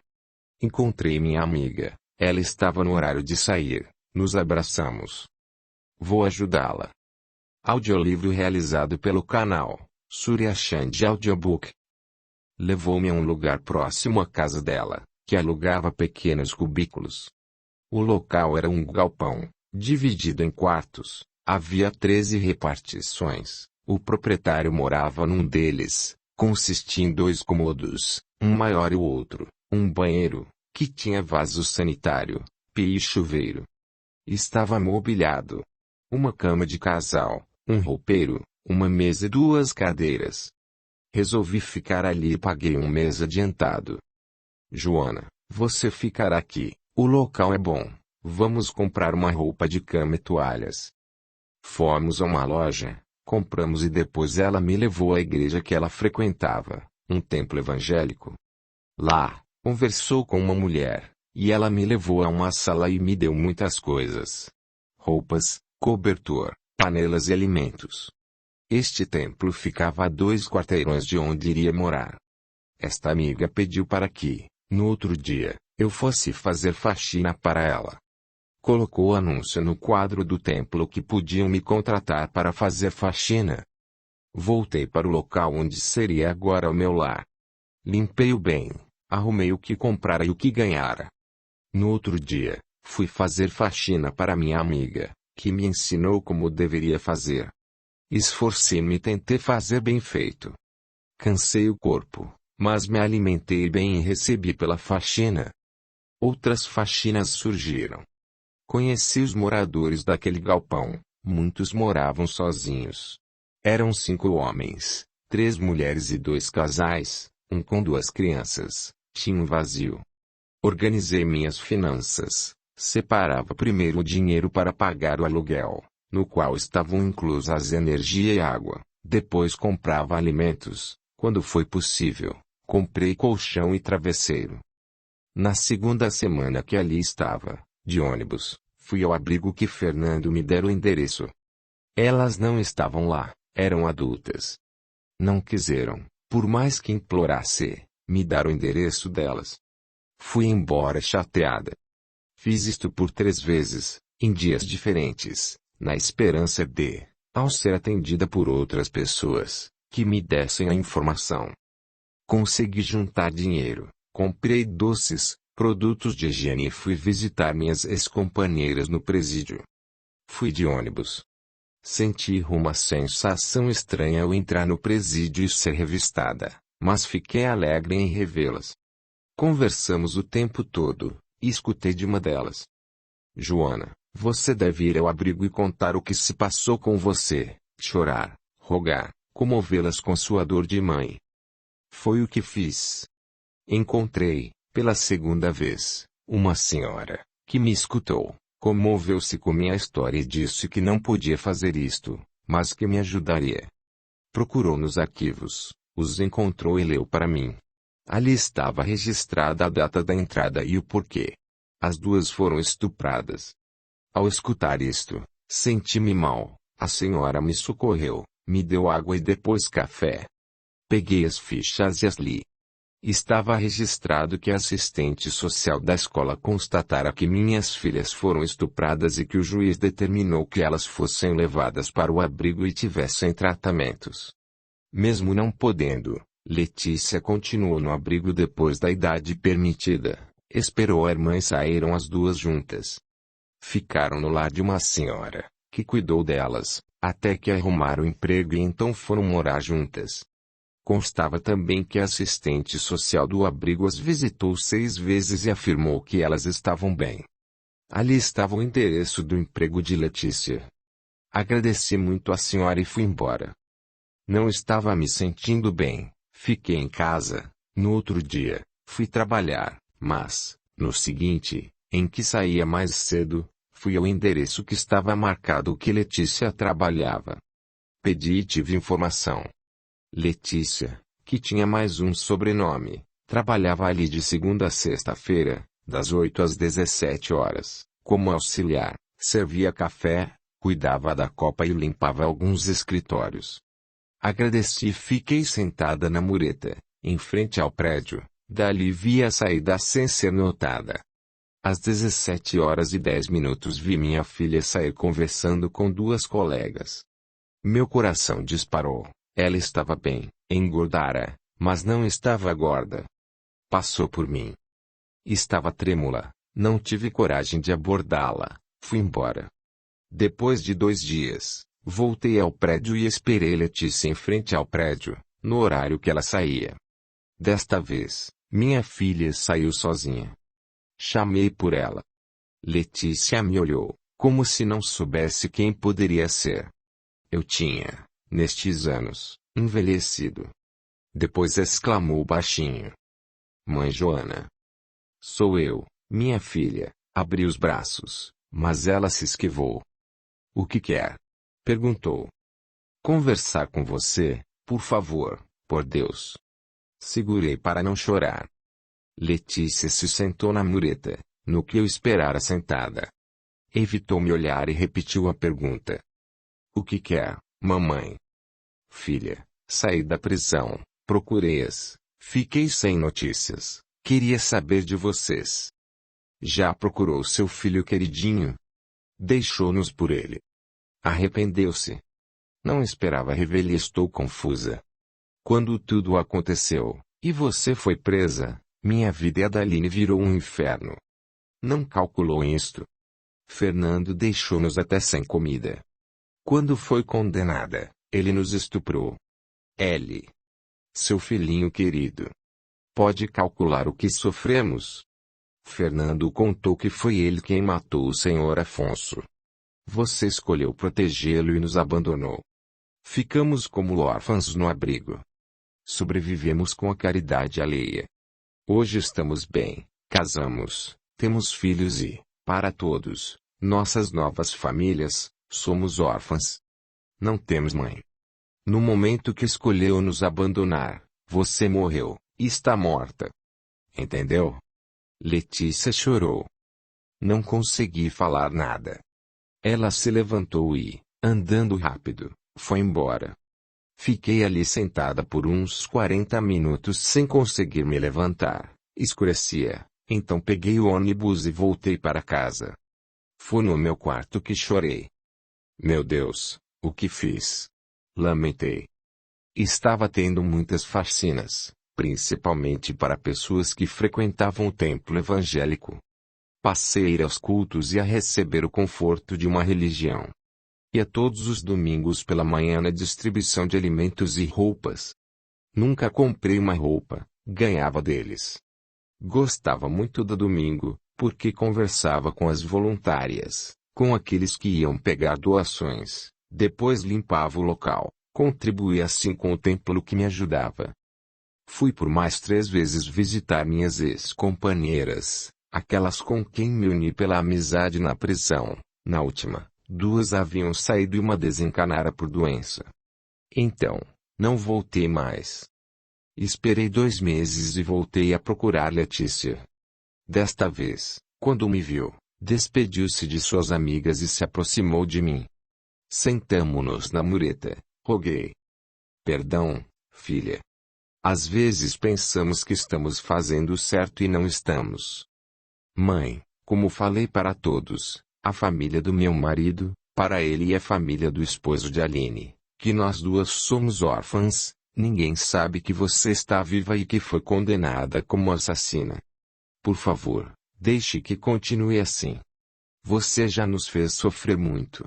Encontrei minha amiga, ela estava no horário de sair, nos abraçamos. Vou ajudá-la. Audiolivro realizado pelo canal Surya Chand Audiobook. Levou-me a um lugar próximo à casa dela, que alugava pequenos cubículos. O local era um galpão, dividido em quartos, havia 13 repartições, o proprietário morava num deles, consistia em 2 cômodos, um maior e o outro, um banheiro, que tinha vaso sanitário, pia e chuveiro. Estava mobiliado. Uma cama de casal, um roupeiro, uma mesa e 2 cadeiras. Resolvi ficar ali e paguei um mês adiantado. Joana, você ficará aqui, o local é bom, vamos comprar uma roupa de cama e toalhas. Fomos a uma loja, compramos e depois ela me levou à igreja que ela frequentava, um templo evangélico. Lá, conversou com uma mulher, e ela me levou a uma sala e me deu muitas coisas. Roupas, cobertor, panelas e alimentos. Este templo ficava a 2 quarteirões de onde iria morar. Esta amiga pediu para que, no outro dia, eu fosse fazer faxina para ela. Colocou anúncio no quadro do templo que podiam me contratar para fazer faxina. Voltei para o local onde seria agora o meu lar. Limpei-o bem, arrumei o que comprara e o que ganhara. No outro dia, fui fazer faxina para minha amiga, que me ensinou como deveria fazer. Esforcei-me e tentei fazer bem feito. Cansei o corpo, mas me alimentei bem e recebi pela faxina. Outras faxinas surgiram. Conheci os moradores daquele galpão, muitos moravam sozinhos. Eram 5 homens, 3 mulheres e 2 casais, um com 2 crianças, tinha um vazio. Organizei minhas finanças, separava primeiro o dinheiro para pagar o aluguel, no qual estavam inclusas energia e água, depois comprava alimentos, quando foi possível, Comprei colchão e travesseiro. Na segunda semana que ali estava, de ônibus, fui ao abrigo que Fernando me dera o endereço. Elas não estavam lá, eram adultas. Não quiseram, por mais que implorasse, me dar o endereço delas. Fui embora chateada. Fiz isto por 3 vezes, em dias diferentes, na esperança de, ao ser atendida por outras pessoas, que me dessem a informação. Consegui juntar dinheiro, comprei doces, produtos de higiene e fui visitar minhas ex-companheiras no presídio. Fui de ônibus. Senti uma sensação estranha ao entrar no presídio e ser revistada, mas fiquei alegre em revê-las. Conversamos o tempo todo, e escutei de uma delas: Joana, você deve ir ao abrigo e contar o que se passou com você, chorar, rogar, comovê-las com sua dor de mãe. Foi o que fiz. Encontrei, pela segunda vez, uma senhora, que me escutou, comoveu-se com minha história e disse que não podia fazer isto, mas que me ajudaria. Procurou nos arquivos, os encontrou e leu para mim. Ali estava registrada a data da entrada e o porquê. As duas foram estupradas. Ao escutar isto, senti-me mal. A senhora me socorreu, me deu água e depois café. Peguei as fichas e as li. Estava registrado que a assistente social da escola constatara que minhas filhas foram estupradas e que o juiz determinou que elas fossem levadas para o abrigo e tivessem tratamentos. Mesmo não podendo, Letícia continuou no abrigo depois da idade permitida. Esperou a irmã e saíram as duas juntas. Ficaram no lar de uma senhora, que cuidou delas, até que arrumaram emprego e então foram morar juntas. Constava também que a assistente social do abrigo as visitou 6 vezes e afirmou que elas estavam bem. Ali estava o endereço do emprego de Letícia. Agradeci muito à senhora e fui embora. Não estava me sentindo bem, fiquei em casa. No outro dia, fui trabalhar, mas, no seguinte, em que saía mais cedo, fui ao endereço que estava marcado que Letícia trabalhava. Pedi e tive informação. Letícia, que tinha mais um sobrenome, trabalhava ali de segunda a sexta-feira, das 8 às 17 horas, como auxiliar, servia café, cuidava da copa e limpava alguns escritórios. Agradeci e fiquei sentada na mureta, em frente ao prédio, dali vi a saída sem ser notada. Às 17h10 vi minha filha sair conversando com 2 colegas. Meu coração disparou. Ela estava bem, engordara, mas não estava gorda. Passou por mim. Estava trêmula, não tive coragem de abordá-la, fui embora. Depois de 2 dias, voltei ao prédio e esperei Letícia em frente ao prédio, no horário que ela saía. Desta vez, minha filha saiu sozinha. Chamei por ela. Letícia me olhou, como se não soubesse quem poderia ser. Eu tinha, nestes anos, envelhecido. Depois exclamou baixinho: Mãe Joana. Sou eu, minha filha. Abri os braços, mas ela se esquivou. O que quer? Perguntou. Conversar com você, por favor, por Deus. Segurei para não chorar. Letícia se sentou na mureta, no que eu esperara sentada. Evitou me olhar e repetiu a pergunta. O que quer, mamãe? Filha, saí da prisão, procurei-as, fiquei sem notícias, queria saber de vocês. Já procurou seu filho queridinho? Deixou-nos por ele. Arrependeu-se. Não esperava revelar. Estou confusa. Quando tudo aconteceu, e você foi presa, minha vida e a da Aline virou um inferno. Não calculou isto. Fernando deixou-nos até sem comida. Quando foi condenada, ele nos estuprou. L. Seu filhinho querido. Pode calcular o que sofremos? Fernando contou que foi ele quem matou o senhor Afonso. Você escolheu protegê-lo e nos abandonou. Ficamos como órfãos no abrigo. Sobrevivemos com a caridade alheia. Hoje estamos bem, casamos, temos filhos e, para todos, nossas novas famílias, somos órfãs. Não temos mãe. No momento que escolheu nos abandonar, você morreu, Está morta. Entendeu? Letícia chorou. Não consegui falar nada. Ela se levantou e, andando rápido, foi embora. Fiquei ali sentada por uns 40 minutos sem conseguir me levantar. Escurecia, então peguei o ônibus e voltei para casa. Foi no meu quarto que chorei. Meu Deus, o que fiz? Lamentei. Estava tendo muitas faxinas, principalmente para pessoas que frequentavam o templo evangélico. Passei a ir aos cultos e a receber o conforto de uma religião. Ia todos os domingos pela manhã na distribuição de alimentos e roupas. Nunca comprei uma roupa, ganhava deles. Gostava muito do domingo, porque conversava com as voluntárias, com aqueles que iam pegar doações, depois limpava o local, contribuía assim com o templo que me ajudava. Fui por mais 3 vezes visitar minhas ex-companheiras, aquelas com quem me uni pela amizade na prisão. Na última, 2 haviam saído e uma desencanara por doença. Então, não voltei mais. Esperei 2 meses e voltei a procurar Letícia. Desta vez, quando me viu, despediu-se de suas amigas e se aproximou de mim. Sentamo-nos na mureta, roguei. Perdão, filha. Às vezes pensamos que estamos fazendo certo e não estamos. Mãe, como falei para todos, a família do meu marido, para ele e a família do esposo de Aline, que nós 2 somos órfãs, ninguém sabe que você está viva e que foi condenada como assassina. Por favor, deixe que continue assim. Você já nos fez sofrer muito.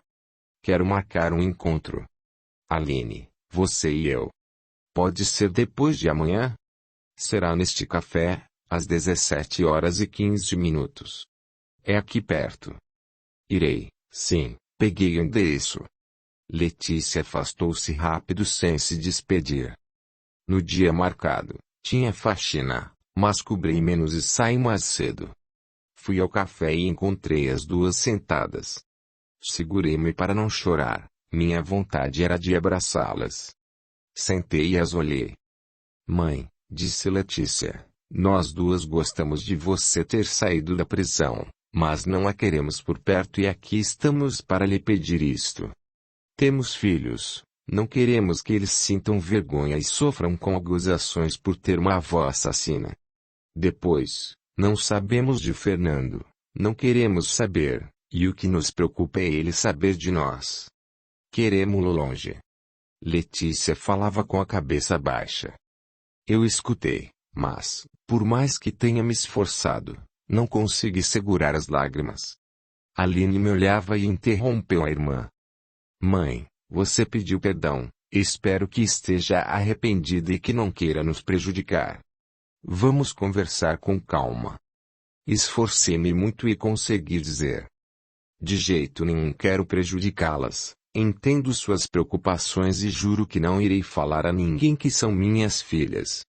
Quero marcar um encontro. Aline, você e eu. Pode ser depois de amanhã? Será neste café, às 17h15. É aqui perto. Irei, sim, peguei o endereço. Letícia afastou-se rápido sem se despedir. No dia marcado, tinha faxina, mas cobri menos e saí mais cedo. Fui ao café e encontrei as 2 sentadas. Segurei-me para não chorar, minha vontade era de abraçá-las. Sentei e as olhei. Mãe, disse Letícia, nós 2 gostamos de você ter saído da prisão, mas não a queremos por perto e aqui estamos para lhe pedir isto. Temos filhos, não queremos que eles sintam vergonha e sofram com acusações por ter uma avó assassina. Depois, não sabemos de Fernando, não queremos saber, e o que nos preocupa é ele saber de nós. Queremos-lo longe. Letícia falava com a cabeça baixa. Eu escutei, mas, por mais que tenha me esforçado, não consegui segurar as lágrimas. Aline me olhava e interrompeu a irmã. Mãe, você pediu perdão, espero que esteja arrependida e que não queira nos prejudicar. Vamos conversar com calma. Esforcei-me muito e consegui dizer. De jeito nenhum quero prejudicá-las, entendo suas preocupações e juro que não irei falar a ninguém que são minhas filhas.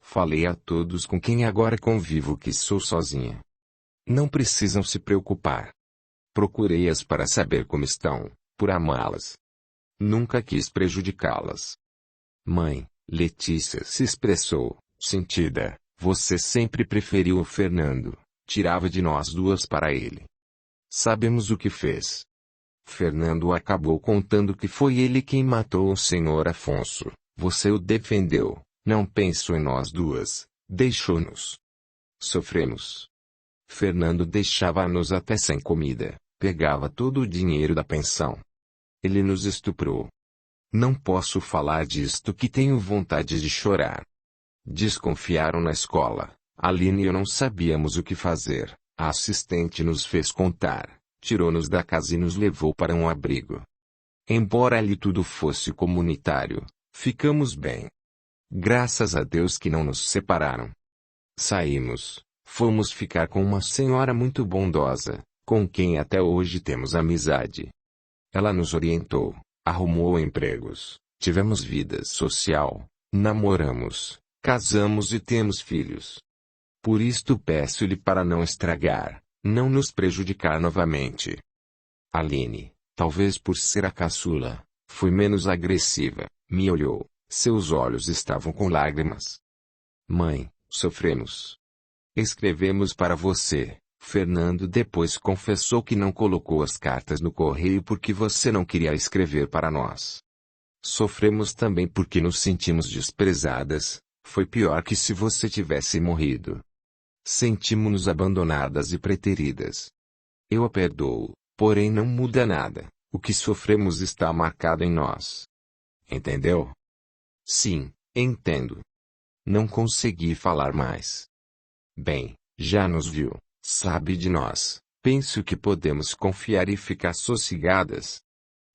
Falei a todos com quem agora convivo que sou sozinha. Não precisam se preocupar. Procurei-as para saber como estão, por amá-las. Nunca quis prejudicá-las. Mãe, Letícia se expressou, sentida, você sempre preferiu o Fernando, tirava de nós 2 para ele. Sabemos o que fez. Fernando acabou contando que foi ele quem matou o senhor Afonso, você o defendeu, não pensou em nós 2, deixou-nos. Sofremos. Fernando deixava-nos até sem comida, pegava todo o dinheiro da pensão. Ele nos estuprou. Não posso falar disto que tenho vontade de chorar. Desconfiaram na escola, Aline e eu não sabíamos o que fazer, a assistente nos fez contar, tirou-nos da casa e nos levou para um abrigo. Embora ali tudo fosse comunitário, ficamos bem. Graças a Deus que não nos separaram. Saímos, fomos ficar com uma senhora muito bondosa, com quem até hoje temos amizade. Ela nos orientou, arrumou empregos, tivemos vida social, namoramos, casamos e temos filhos. Por isto peço-lhe para não estragar, não nos prejudicar novamente. Aline, talvez por ser a caçula, foi menos agressiva, me olhou, seus olhos estavam com lágrimas. Mãe, sofremos. Escrevemos para você. Fernando depois confessou que não colocou as cartas no correio porque você não queria escrever para nós. Sofremos também porque nos sentimos desprezadas. Foi pior que se você tivesse morrido. Sentimos-nos abandonadas e preteridas. Eu a perdoo, porém não muda nada. O que sofremos está marcado em nós. Entendeu? Sim, entendo. Não consegui falar mais. Bem, já nos viu, sabe de nós. Penso que podemos confiar e ficar sossegadas.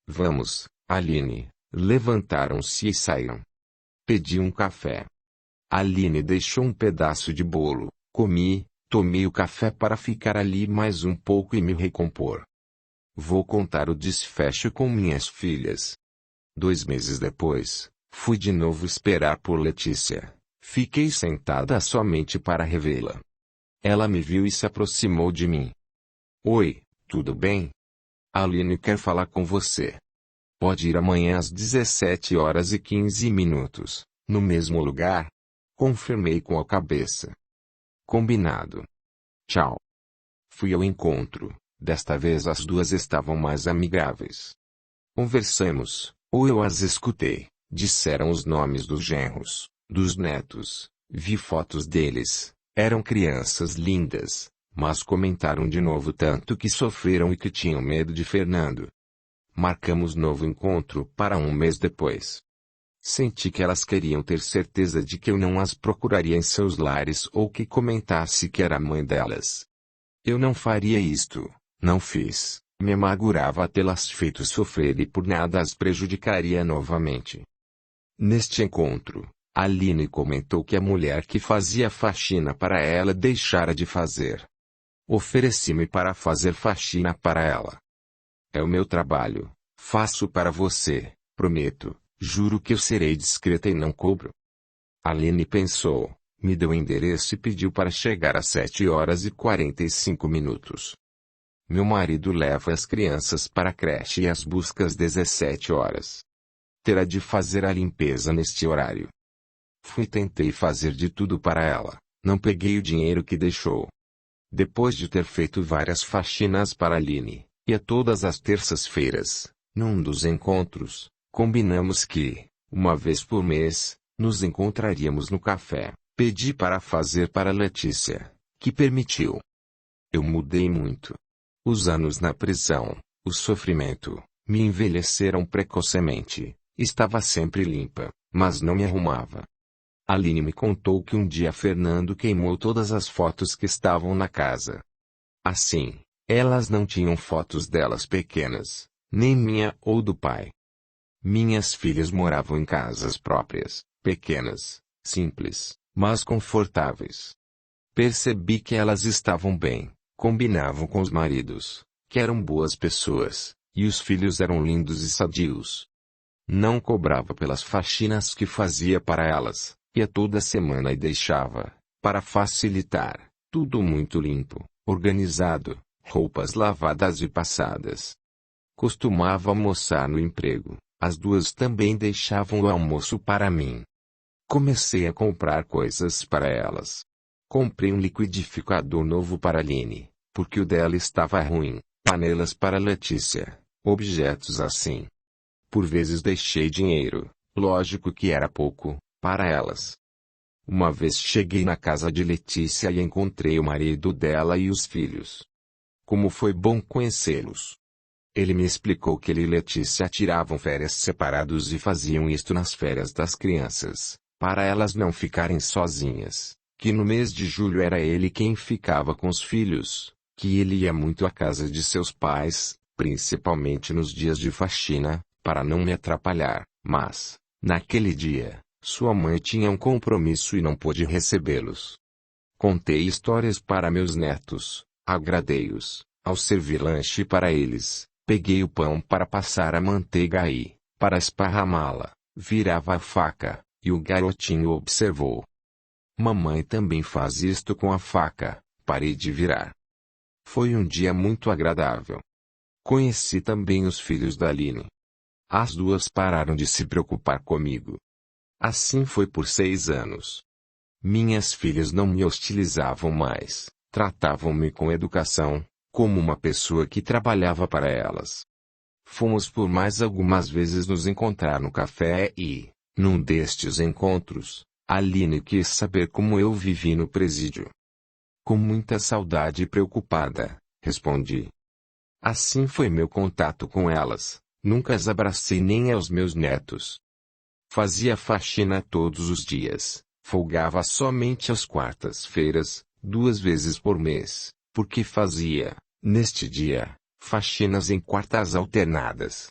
Vamos, Aline. Levantaram-se e saíram. Pedi um café. Aline deixou um pedaço de bolo, comi, tomei o café para ficar ali mais um pouco e me recompor. Vou contar o desfecho com minhas filhas. 2 meses depois, fui de novo esperar por Letícia. Fiquei sentada somente para revê-la. Ela me viu e se aproximou de mim. Oi, tudo bem? Aline quer falar com você. Pode ir amanhã às 17h15, no mesmo lugar? Confirmei com a cabeça. Combinado. Tchau. Fui ao encontro. Desta vez as duas estavam mais amigáveis. Conversamos, ou eu as escutei. Disseram os nomes dos genros, dos netos. Vi fotos deles. Eram crianças lindas, mas comentaram de novo tanto que sofreram e que tinham medo de Fernando. Marcamos novo encontro para 1 mês depois. Senti que elas queriam ter certeza de que eu não as procuraria em seus lares ou que comentasse que era a mãe delas. Eu não faria isto, não fiz, me amargurava tê-las feito sofrer e por nada as prejudicaria novamente. Neste encontro, Aline comentou que a mulher que fazia faxina para ela deixara de fazer. Ofereci-me para fazer faxina para ela. É o meu trabalho, faço para você, prometo, juro que eu serei discreta e não cobro. Aline pensou, me deu o endereço e pediu para chegar às 7h45. Meu marido leva as crianças para a creche e as busca às 17h. Terá de fazer a limpeza neste horário. Fui e tentei fazer de tudo para ela, não peguei o dinheiro que deixou. Depois de ter feito várias faxinas para Aline, e a todas as terças-feiras, num dos encontros, combinamos que, uma vez por mês, nos encontraríamos no café. Pedi para fazer para Letícia, que permitiu. Eu mudei muito. Os anos na prisão, o sofrimento, me envelheceram precocemente. Estava sempre limpa, mas não me arrumava. Aline me contou que um dia Fernando queimou todas as fotos que estavam na casa. Assim, elas não tinham fotos delas pequenas, nem minha ou do pai. Minhas filhas moravam em casas próprias, pequenas, simples, mas confortáveis. Percebi que elas estavam bem, combinavam com os maridos, que eram boas pessoas, e os filhos eram lindos e sadios. Não cobrava pelas faxinas que fazia para elas, ia toda semana e deixava, para facilitar, tudo muito limpo, organizado, roupas lavadas e passadas. Costumava almoçar no emprego, as duas também deixavam o almoço para mim. Comecei a comprar coisas para elas. Comprei um liquidificador novo para Aline, porque o dela estava ruim, panelas para Letícia, objetos assim. Por vezes deixei dinheiro, lógico que era pouco, para elas. Uma vez cheguei na casa de Letícia e encontrei o marido dela e os filhos. Como foi bom conhecê-los. Ele me explicou que ele e Letícia tiravam férias separados e faziam isto nas férias das crianças, para elas não ficarem sozinhas, que no mês de julho era ele quem ficava com os filhos, que ele ia muito à casa de seus pais, principalmente nos dias de faxina, para não me atrapalhar, mas, naquele dia, sua mãe tinha um compromisso e não pôde recebê-los. Contei histórias para meus netos, agradei-os, ao servir lanche para eles, peguei o pão para passar a manteiga aí, para esparramá-la, virava a faca, e o garotinho observou. Mamãe também faz isto com a faca, parei de virar. Foi um dia muito agradável. Conheci também os filhos da Aline. As duas pararam de se preocupar comigo. Assim foi por 6 anos. Minhas filhas não me hostilizavam mais, tratavam-me com educação, como uma pessoa que trabalhava para elas. Fomos por mais algumas vezes nos encontrar no café e, num destes encontros, Aline quis saber como eu vivi no presídio. Com muita saudade e preocupada, respondi. Assim foi meu contato com elas, nunca as abracei nem aos meus netos. Fazia faxina todos os dias, folgava somente às quartas-feiras, 2 vezes por mês, porque fazia, neste dia, faxinas em quartas alternadas.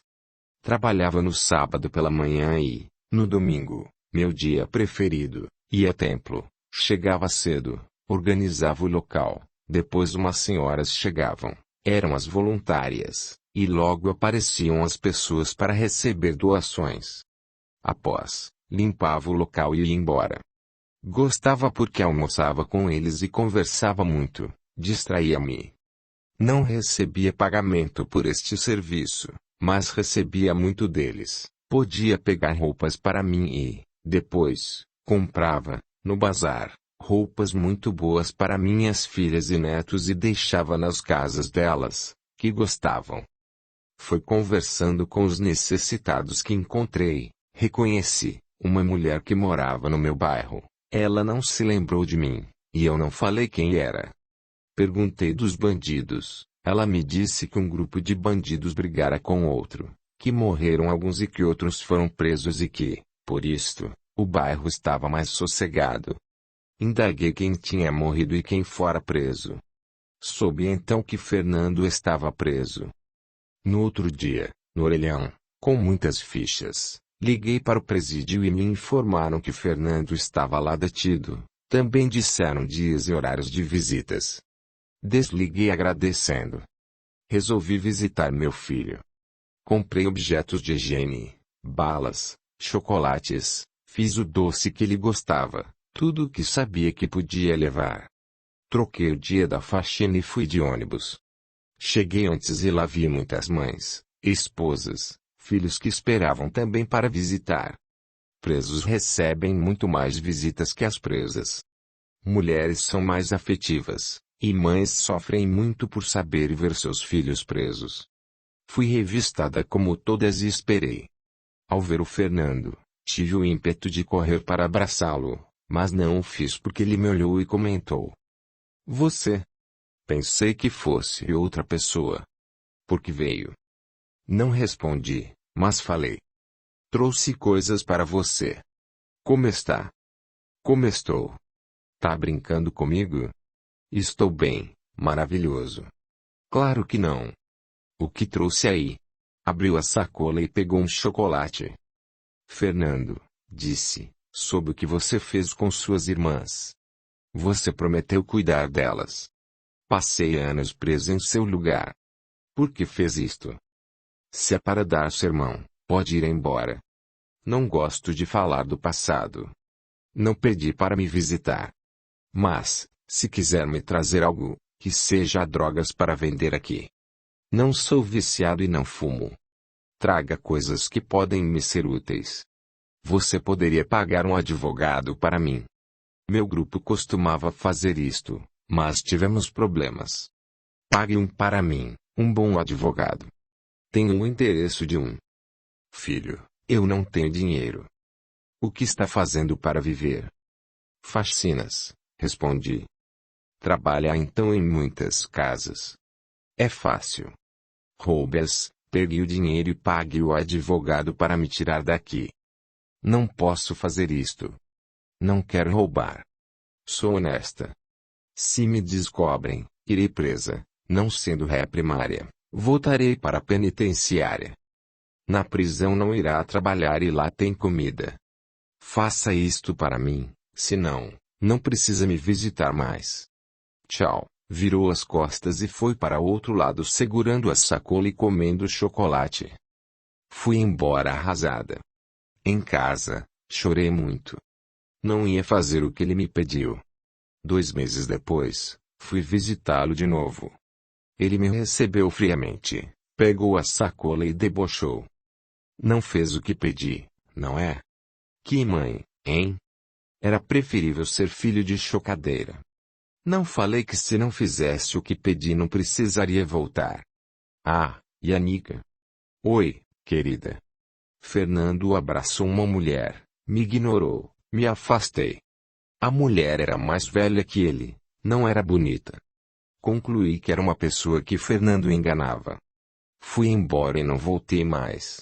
Trabalhava no sábado pela manhã e, no domingo, meu dia preferido, ia a templo, chegava cedo, organizava o local, depois umas senhoras chegavam, eram as voluntárias, e logo apareciam as pessoas para receber doações. Após, limpava o local e ia embora. Gostava porque almoçava com eles e conversava muito, distraía-me. Não recebia pagamento por este serviço, mas recebia muito deles. Podia pegar roupas para mim e, depois, comprava, no bazar, roupas muito boas para minhas filhas e netos e deixava nas casas delas, que gostavam. Foi conversando com os necessitados que encontrei, reconheci, uma mulher que morava no meu bairro. Ela não se lembrou de mim, e eu não falei quem era. Perguntei dos bandidos, ela me disse que um grupo de bandidos brigara com outro, que morreram alguns e que outros foram presos e que, por isto, o bairro estava mais sossegado. Indaguei quem tinha morrido e quem fora preso. Soube então que Fernando estava preso. No outro dia, no orelhão, com muitas fichas, liguei para o presídio e me informaram que Fernando estava lá detido. Também disseram dias e horários de visitas. Desliguei agradecendo. Resolvi visitar meu filho. Comprei objetos de higiene, balas, chocolates, fiz o doce que ele gostava, tudo o que sabia que podia levar. Troquei o dia da faxina e fui de ônibus. Cheguei antes e lá vi muitas mães, esposas, filhos que esperavam também para visitar. Presos recebem muito mais visitas que as presas. Mulheres são mais afetivas, e mães sofrem muito por saber e ver seus filhos presos. Fui revistada como todas e esperei. Ao ver o Fernando, tive o ímpeto de correr para abraçá-lo, mas não o fiz porque ele me olhou e comentou. Você? Pensei que fosse outra pessoa. Por que veio? Não respondi, mas falei. Trouxe coisas para você. Como está? Como estou? Tá brincando comigo? Estou bem, maravilhoso. Claro que não. O que trouxe aí? Abriu a sacola e pegou um chocolate. Fernando, disse, soube o que você fez com suas irmãs. Você prometeu cuidar delas. Passei anos preso em seu lugar. Por que fez isto? Se é para dar sermão, pode ir embora. Não gosto de falar do passado. Não pedi para me visitar. Mas, se quiser me trazer algo, que seja drogas para vender aqui. Não sou viciado e não fumo. Traga coisas que podem me ser úteis. Você poderia pagar um advogado para mim. Meu grupo costumava fazer isto, mas tivemos problemas. Pague um para mim, um bom advogado. Tenho o interesse de um. Filho, eu não tenho dinheiro. O que está fazendo para viver? Faxinas, respondi. Trabalha então em muitas casas. É fácil. Roube-as, pegue o dinheiro e pague o advogado para me tirar daqui. Não posso fazer isto. Não quero roubar. Sou honesta. Se me descobrem, irei presa, não sendo ré primária, voltarei para a penitenciária. Na prisão não irá trabalhar e lá tem comida. Faça isto para mim, senão, não precisa me visitar mais. Tchau. Virou as costas e foi para outro lado segurando a sacola e comendo chocolate. Fui embora arrasada. Em casa, chorei muito. Não ia fazer o que ele me pediu. 2 meses depois, fui visitá-lo de novo. Ele me recebeu friamente, pegou a sacola e debochou. Não fez o que pedi, não é? Que mãe, hein? Era preferível ser filho de chocadeira. Não falei que se não fizesse o que pedi não precisaria voltar. Ah, Yanica. Oi, querida. Fernando abraçou uma mulher, me ignorou, me afastei. A mulher era mais velha que ele, não era bonita. Concluí que era uma pessoa que Fernando enganava. Fui embora e não voltei mais.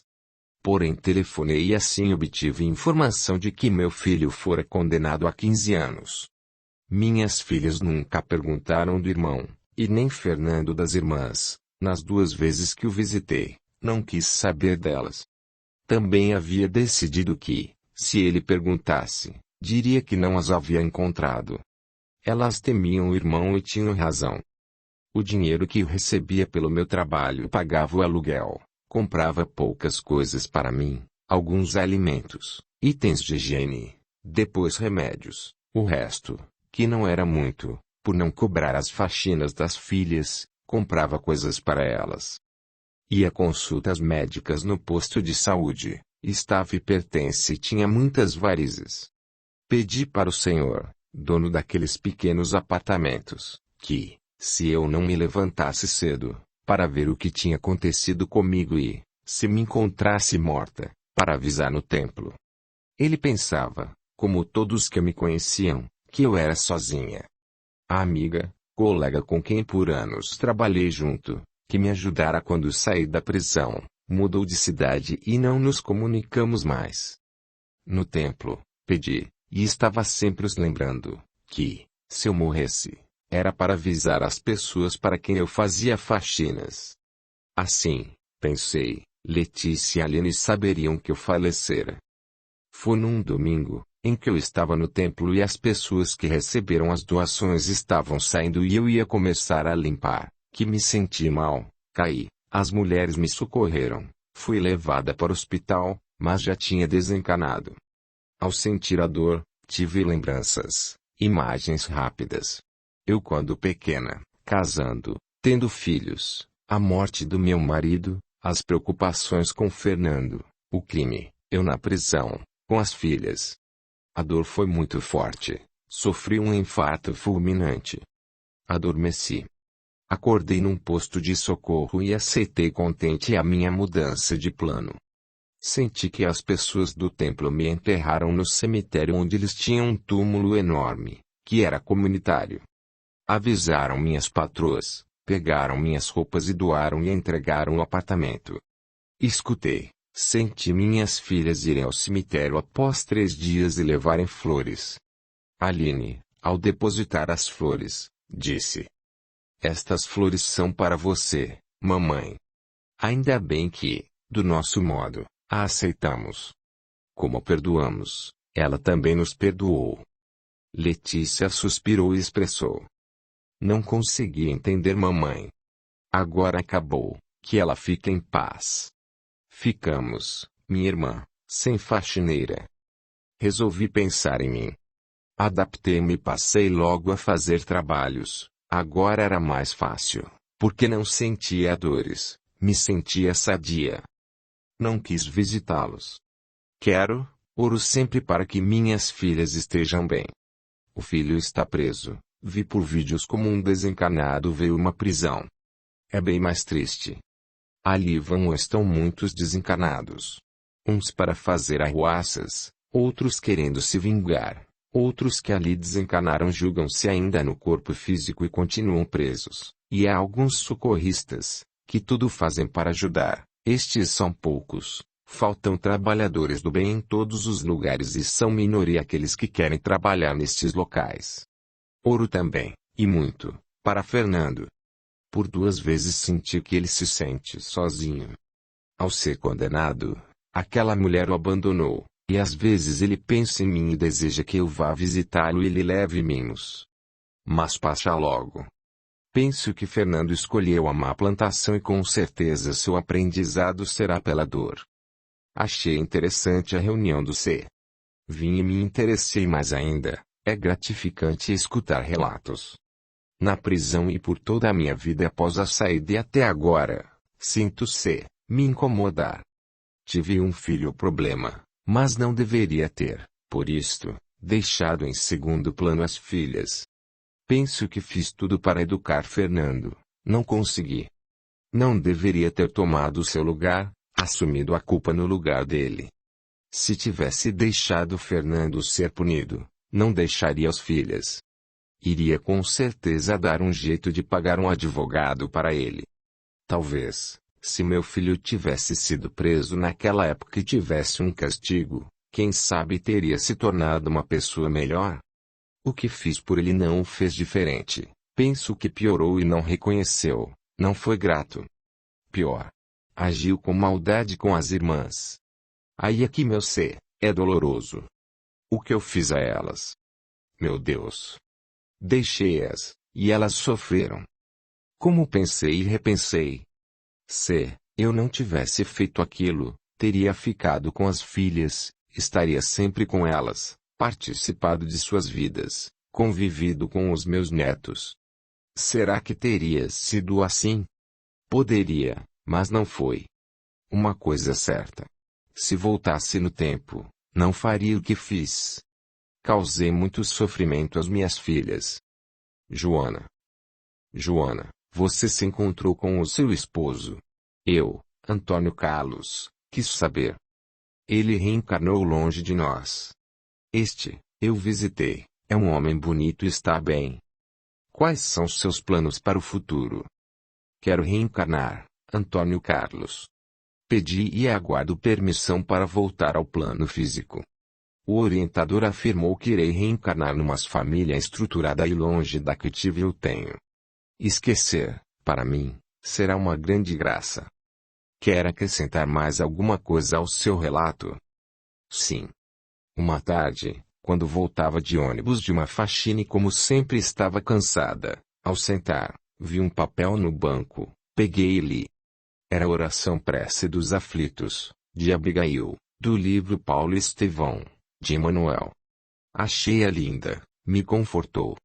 Porém telefonei e assim obtive informação de que meu filho fora condenado a 15 anos. Minhas filhas nunca perguntaram do irmão, e nem Fernando das irmãs. Nas 2 vezes que o visitei, não quis saber delas. Também havia decidido que, se ele perguntasse, diria que não as havia encontrado. Elas temiam o irmão e tinham razão. O dinheiro que eu recebia pelo meu trabalho pagava o aluguel, comprava poucas coisas para mim, alguns alimentos, itens de higiene, depois remédios, o resto, que não era muito, por não cobrar as faxinas das filhas, comprava coisas para elas. Ia a consultas médicas no posto de saúde, estava hipertensa e tinha muitas varizes. Pedi para o senhor, dono daqueles pequenos apartamentos, que, se eu não me levantasse cedo, para ver o que tinha acontecido comigo e, se me encontrasse morta, para avisar no templo. Ele pensava, como todos que me conheciam, que eu era sozinha. A amiga, colega com quem por anos trabalhei junto, que me ajudara quando saí da prisão, mudou de cidade e não nos comunicamos mais. No templo, pedi, e estava sempre os lembrando, que, se eu morresse, era para avisar as pessoas para quem eu fazia faxinas. Assim, pensei, Letícia e Aline saberiam que eu falecera. Foi num domingo, em que eu estava no templo e as pessoas que receberam as doações estavam saindo e eu ia começar a limpar, que me senti mal, caí, as mulheres me socorreram, fui levada para o hospital, mas já tinha desencanado. Ao sentir a dor, tive lembranças, imagens rápidas. Eu quando pequena, casando, tendo filhos, a morte do meu marido, as preocupações com Fernando, o crime, eu na prisão, com as filhas. A dor foi muito forte, sofri um infarto fulminante. Adormeci. Acordei num posto de socorro e aceitei contente a minha mudança de plano. Senti que as pessoas do templo me enterraram no cemitério onde eles tinham um túmulo enorme, que era comunitário. Avisaram minhas patroas, pegaram minhas roupas e doaram e entregaram o apartamento. Escutei, senti minhas filhas irem ao cemitério após 3 dias e levarem flores. Aline, ao depositar as flores, disse: "Estas flores são para você, mamãe. Ainda bem que, do nosso modo, a aceitamos. Como perdoamos, ela também nos perdoou." Letícia suspirou e expressou: "Não consegui entender, mamãe. Agora acabou, que ela fique em paz." Ficamos, minha irmã, sem faxineira. Resolvi pensar em mim. Adaptei-me e passei logo a fazer trabalhos. Agora era mais fácil, porque não sentia dores, me sentia sadia. Não quis visitá-los. Quero, oro sempre para que minhas filhas estejam bem. O filho está preso, vi por vídeos como um desencarnado veio uma prisão. É bem mais triste. Ali estão muitos desencarnados. Uns para fazer arruaças, outros querendo se vingar, outros que ali desencarnaram julgam-se ainda no corpo físico e continuam presos, e há alguns socorristas, que tudo fazem para ajudar. Estes são poucos, faltam trabalhadores do bem em todos os lugares e são minoria aqueles que querem trabalhar nestes locais. Oro também, e muito, para Fernando. Por 2 vezes senti que ele se sente sozinho. Ao ser condenado, aquela mulher o abandonou, e às vezes ele pensa em mim e deseja que eu vá visitá-lo e lhe leve mimos. Mas passa logo. Penso que Fernando escolheu a má plantação e com certeza seu aprendizado será pela dor. Achei interessante a reunião do C. Vim e me interessei mais ainda, é gratificante escutar relatos. Na prisão e por toda a minha vida após a saída e até agora, sinto-se, me incomodar. Tive um filho problema, mas não deveria ter, por isto, deixado em segundo plano as filhas. Penso que fiz tudo para educar Fernando, não consegui. Não deveria ter tomado seu lugar, assumido a culpa no lugar dele. Se tivesse deixado Fernando ser punido, não deixaria as filhas. Iria com certeza dar um jeito de pagar um advogado para ele. Talvez, se meu filho tivesse sido preso naquela época e tivesse um castigo, quem sabe teria se tornado uma pessoa melhor. O que fiz por ele não o fez diferente. Penso que piorou e não reconheceu, não foi grato. Pior. Agiu com maldade com as irmãs. Aí é que meu ser, é doloroso. O que eu fiz a elas? Meu Deus! Deixei-as, e elas sofreram. Como pensei e repensei. Se eu não tivesse feito aquilo, teria ficado com as filhas, estaria sempre com elas, participado de suas vidas, convivido com os meus netos. Será que teria sido assim? Poderia, mas não foi. Uma coisa é certa. Se voltasse no tempo, não faria o que fiz. Causei muito sofrimento às minhas filhas. Joana. Joana, você se encontrou com o seu esposo. Eu, Antônio Carlos, quis saber. Ele reencarnou longe de nós. Eu visitei, é um homem bonito e está bem. Quais são seus planos para o futuro? Quero reencarnar, Antônio Carlos. Pedi e aguardo permissão para voltar ao plano físico. O orientador afirmou que irei reencarnar numa família estruturada e longe da que tive e tenho. Esquecer, para mim, será uma grande graça. Quer acrescentar mais alguma coisa ao seu relato? Sim. Uma tarde, quando voltava de ônibus de uma faxina e como sempre estava cansada, ao sentar, vi um papel no banco, peguei e li. Era a oração prece dos aflitos, de Abigail, do livro Paulo Estevão, de Emmanuel. Achei-a linda, me confortou.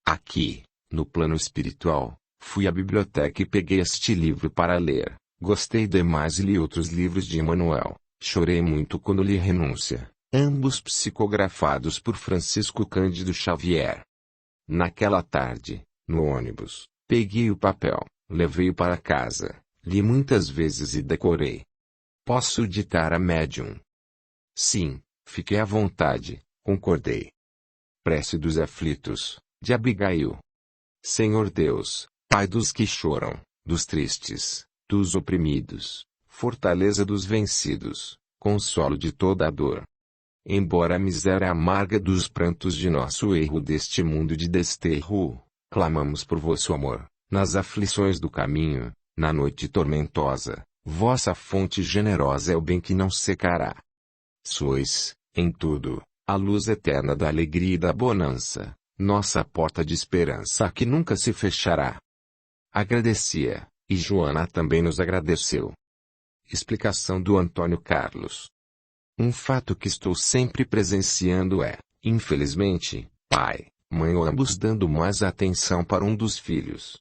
Aqui, no plano espiritual, fui à biblioteca e peguei este livro para ler, gostei demais e li outros livros de Emmanuel, chorei muito quando li Renúncia, ambos psicografados por Francisco Cândido Xavier. Naquela tarde, no ônibus, peguei o papel, levei-o para casa, li muitas vezes e decorei. Posso ditar a médium? Sim, fiquei à vontade, concordei. Prece dos aflitos, de Abigail. Senhor Deus, Pai dos que choram, dos tristes, dos oprimidos, fortaleza dos vencidos, consolo de toda a dor. Embora a miséria amarga dos prantos de nosso erro deste mundo de desterro, clamamos por vosso amor, nas aflições do caminho, na noite tormentosa, vossa fonte generosa é o bem que não secará. Sois, em tudo, a luz eterna da alegria e da bonança, nossa porta de esperança que nunca se fechará. Agradecia, e Joana também nos agradeceu. Explicação do Antônio Carlos. Um fato que estou sempre presenciando é, infelizmente, pai, mãe ou ambos dando mais atenção para um dos filhos.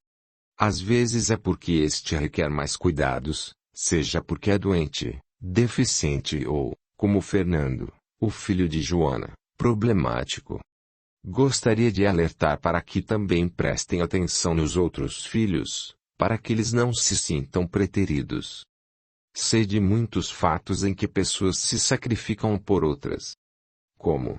Às vezes é porque este requer mais cuidados, seja porque é doente, deficiente ou, como Fernando, o filho de Joana, problemático. Gostaria de alertar para que também prestem atenção nos outros filhos, para que eles não se sintam preteridos. Sei de muitos fatos em que pessoas se sacrificam por outras. Como?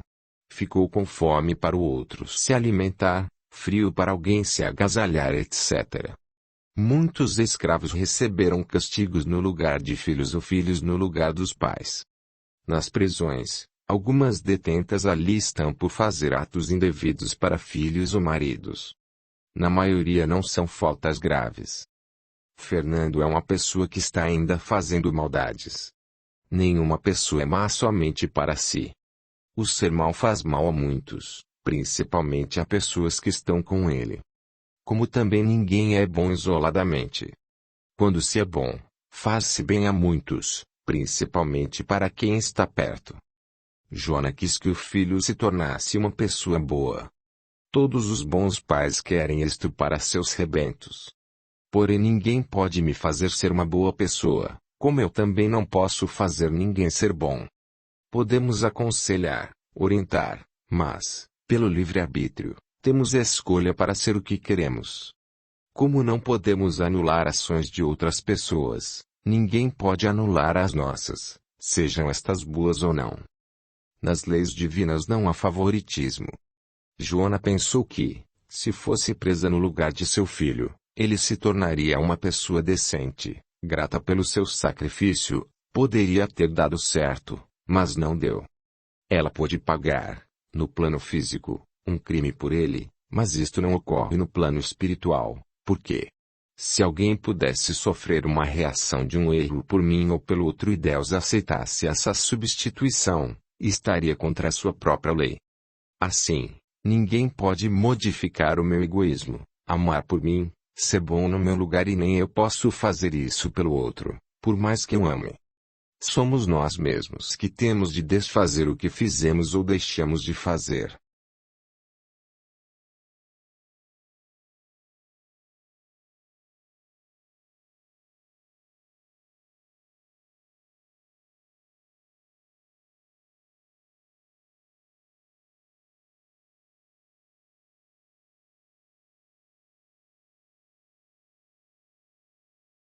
Ficou com fome para o outro se alimentar, frio para alguém se agasalhar, etc. Muitos escravos receberam castigos no lugar de filhos ou filhos no lugar dos pais. Nas prisões, algumas detentas ali estão por fazer atos indevidos para filhos ou maridos. Na maioria não são faltas graves. Fernando é uma pessoa que está ainda fazendo maldades. Nenhuma pessoa é má somente para si. O ser mau faz mal a muitos, principalmente a pessoas que estão com ele. Como também ninguém é bom isoladamente. Quando se é bom, faz-se bem a muitos, principalmente para quem está perto. Joana quis que o filho se tornasse uma pessoa boa. Todos os bons pais querem isto para seus rebentos. Porém ninguém pode me fazer ser uma boa pessoa, como eu também não posso fazer ninguém ser bom. Podemos aconselhar, orientar, Mas, pelo livre-arbítrio, temos escolha para ser o que queremos. Como não podemos anular ações de outras pessoas, ninguém pode anular as nossas, sejam estas boas ou não. Nas leis divinas não há favoritismo. Joana pensou que, se fosse presa no lugar de seu filho, ele se tornaria uma pessoa decente, grata pelo seu sacrifício, poderia ter dado certo, mas não deu. Ela pôde pagar, no plano físico, um crime por ele, mas isto não ocorre no plano espiritual, porque se alguém pudesse sofrer uma reação de um erro por mim ou pelo outro e Deus aceitasse essa substituição, estaria contra a sua própria lei. Assim, ninguém pode modificar o meu egoísmo, amar por mim, ser bom no meu lugar e nem eu posso fazer isso pelo outro, por mais que eu ame. Somos nós mesmos que temos de desfazer o que fizemos ou deixamos de fazer.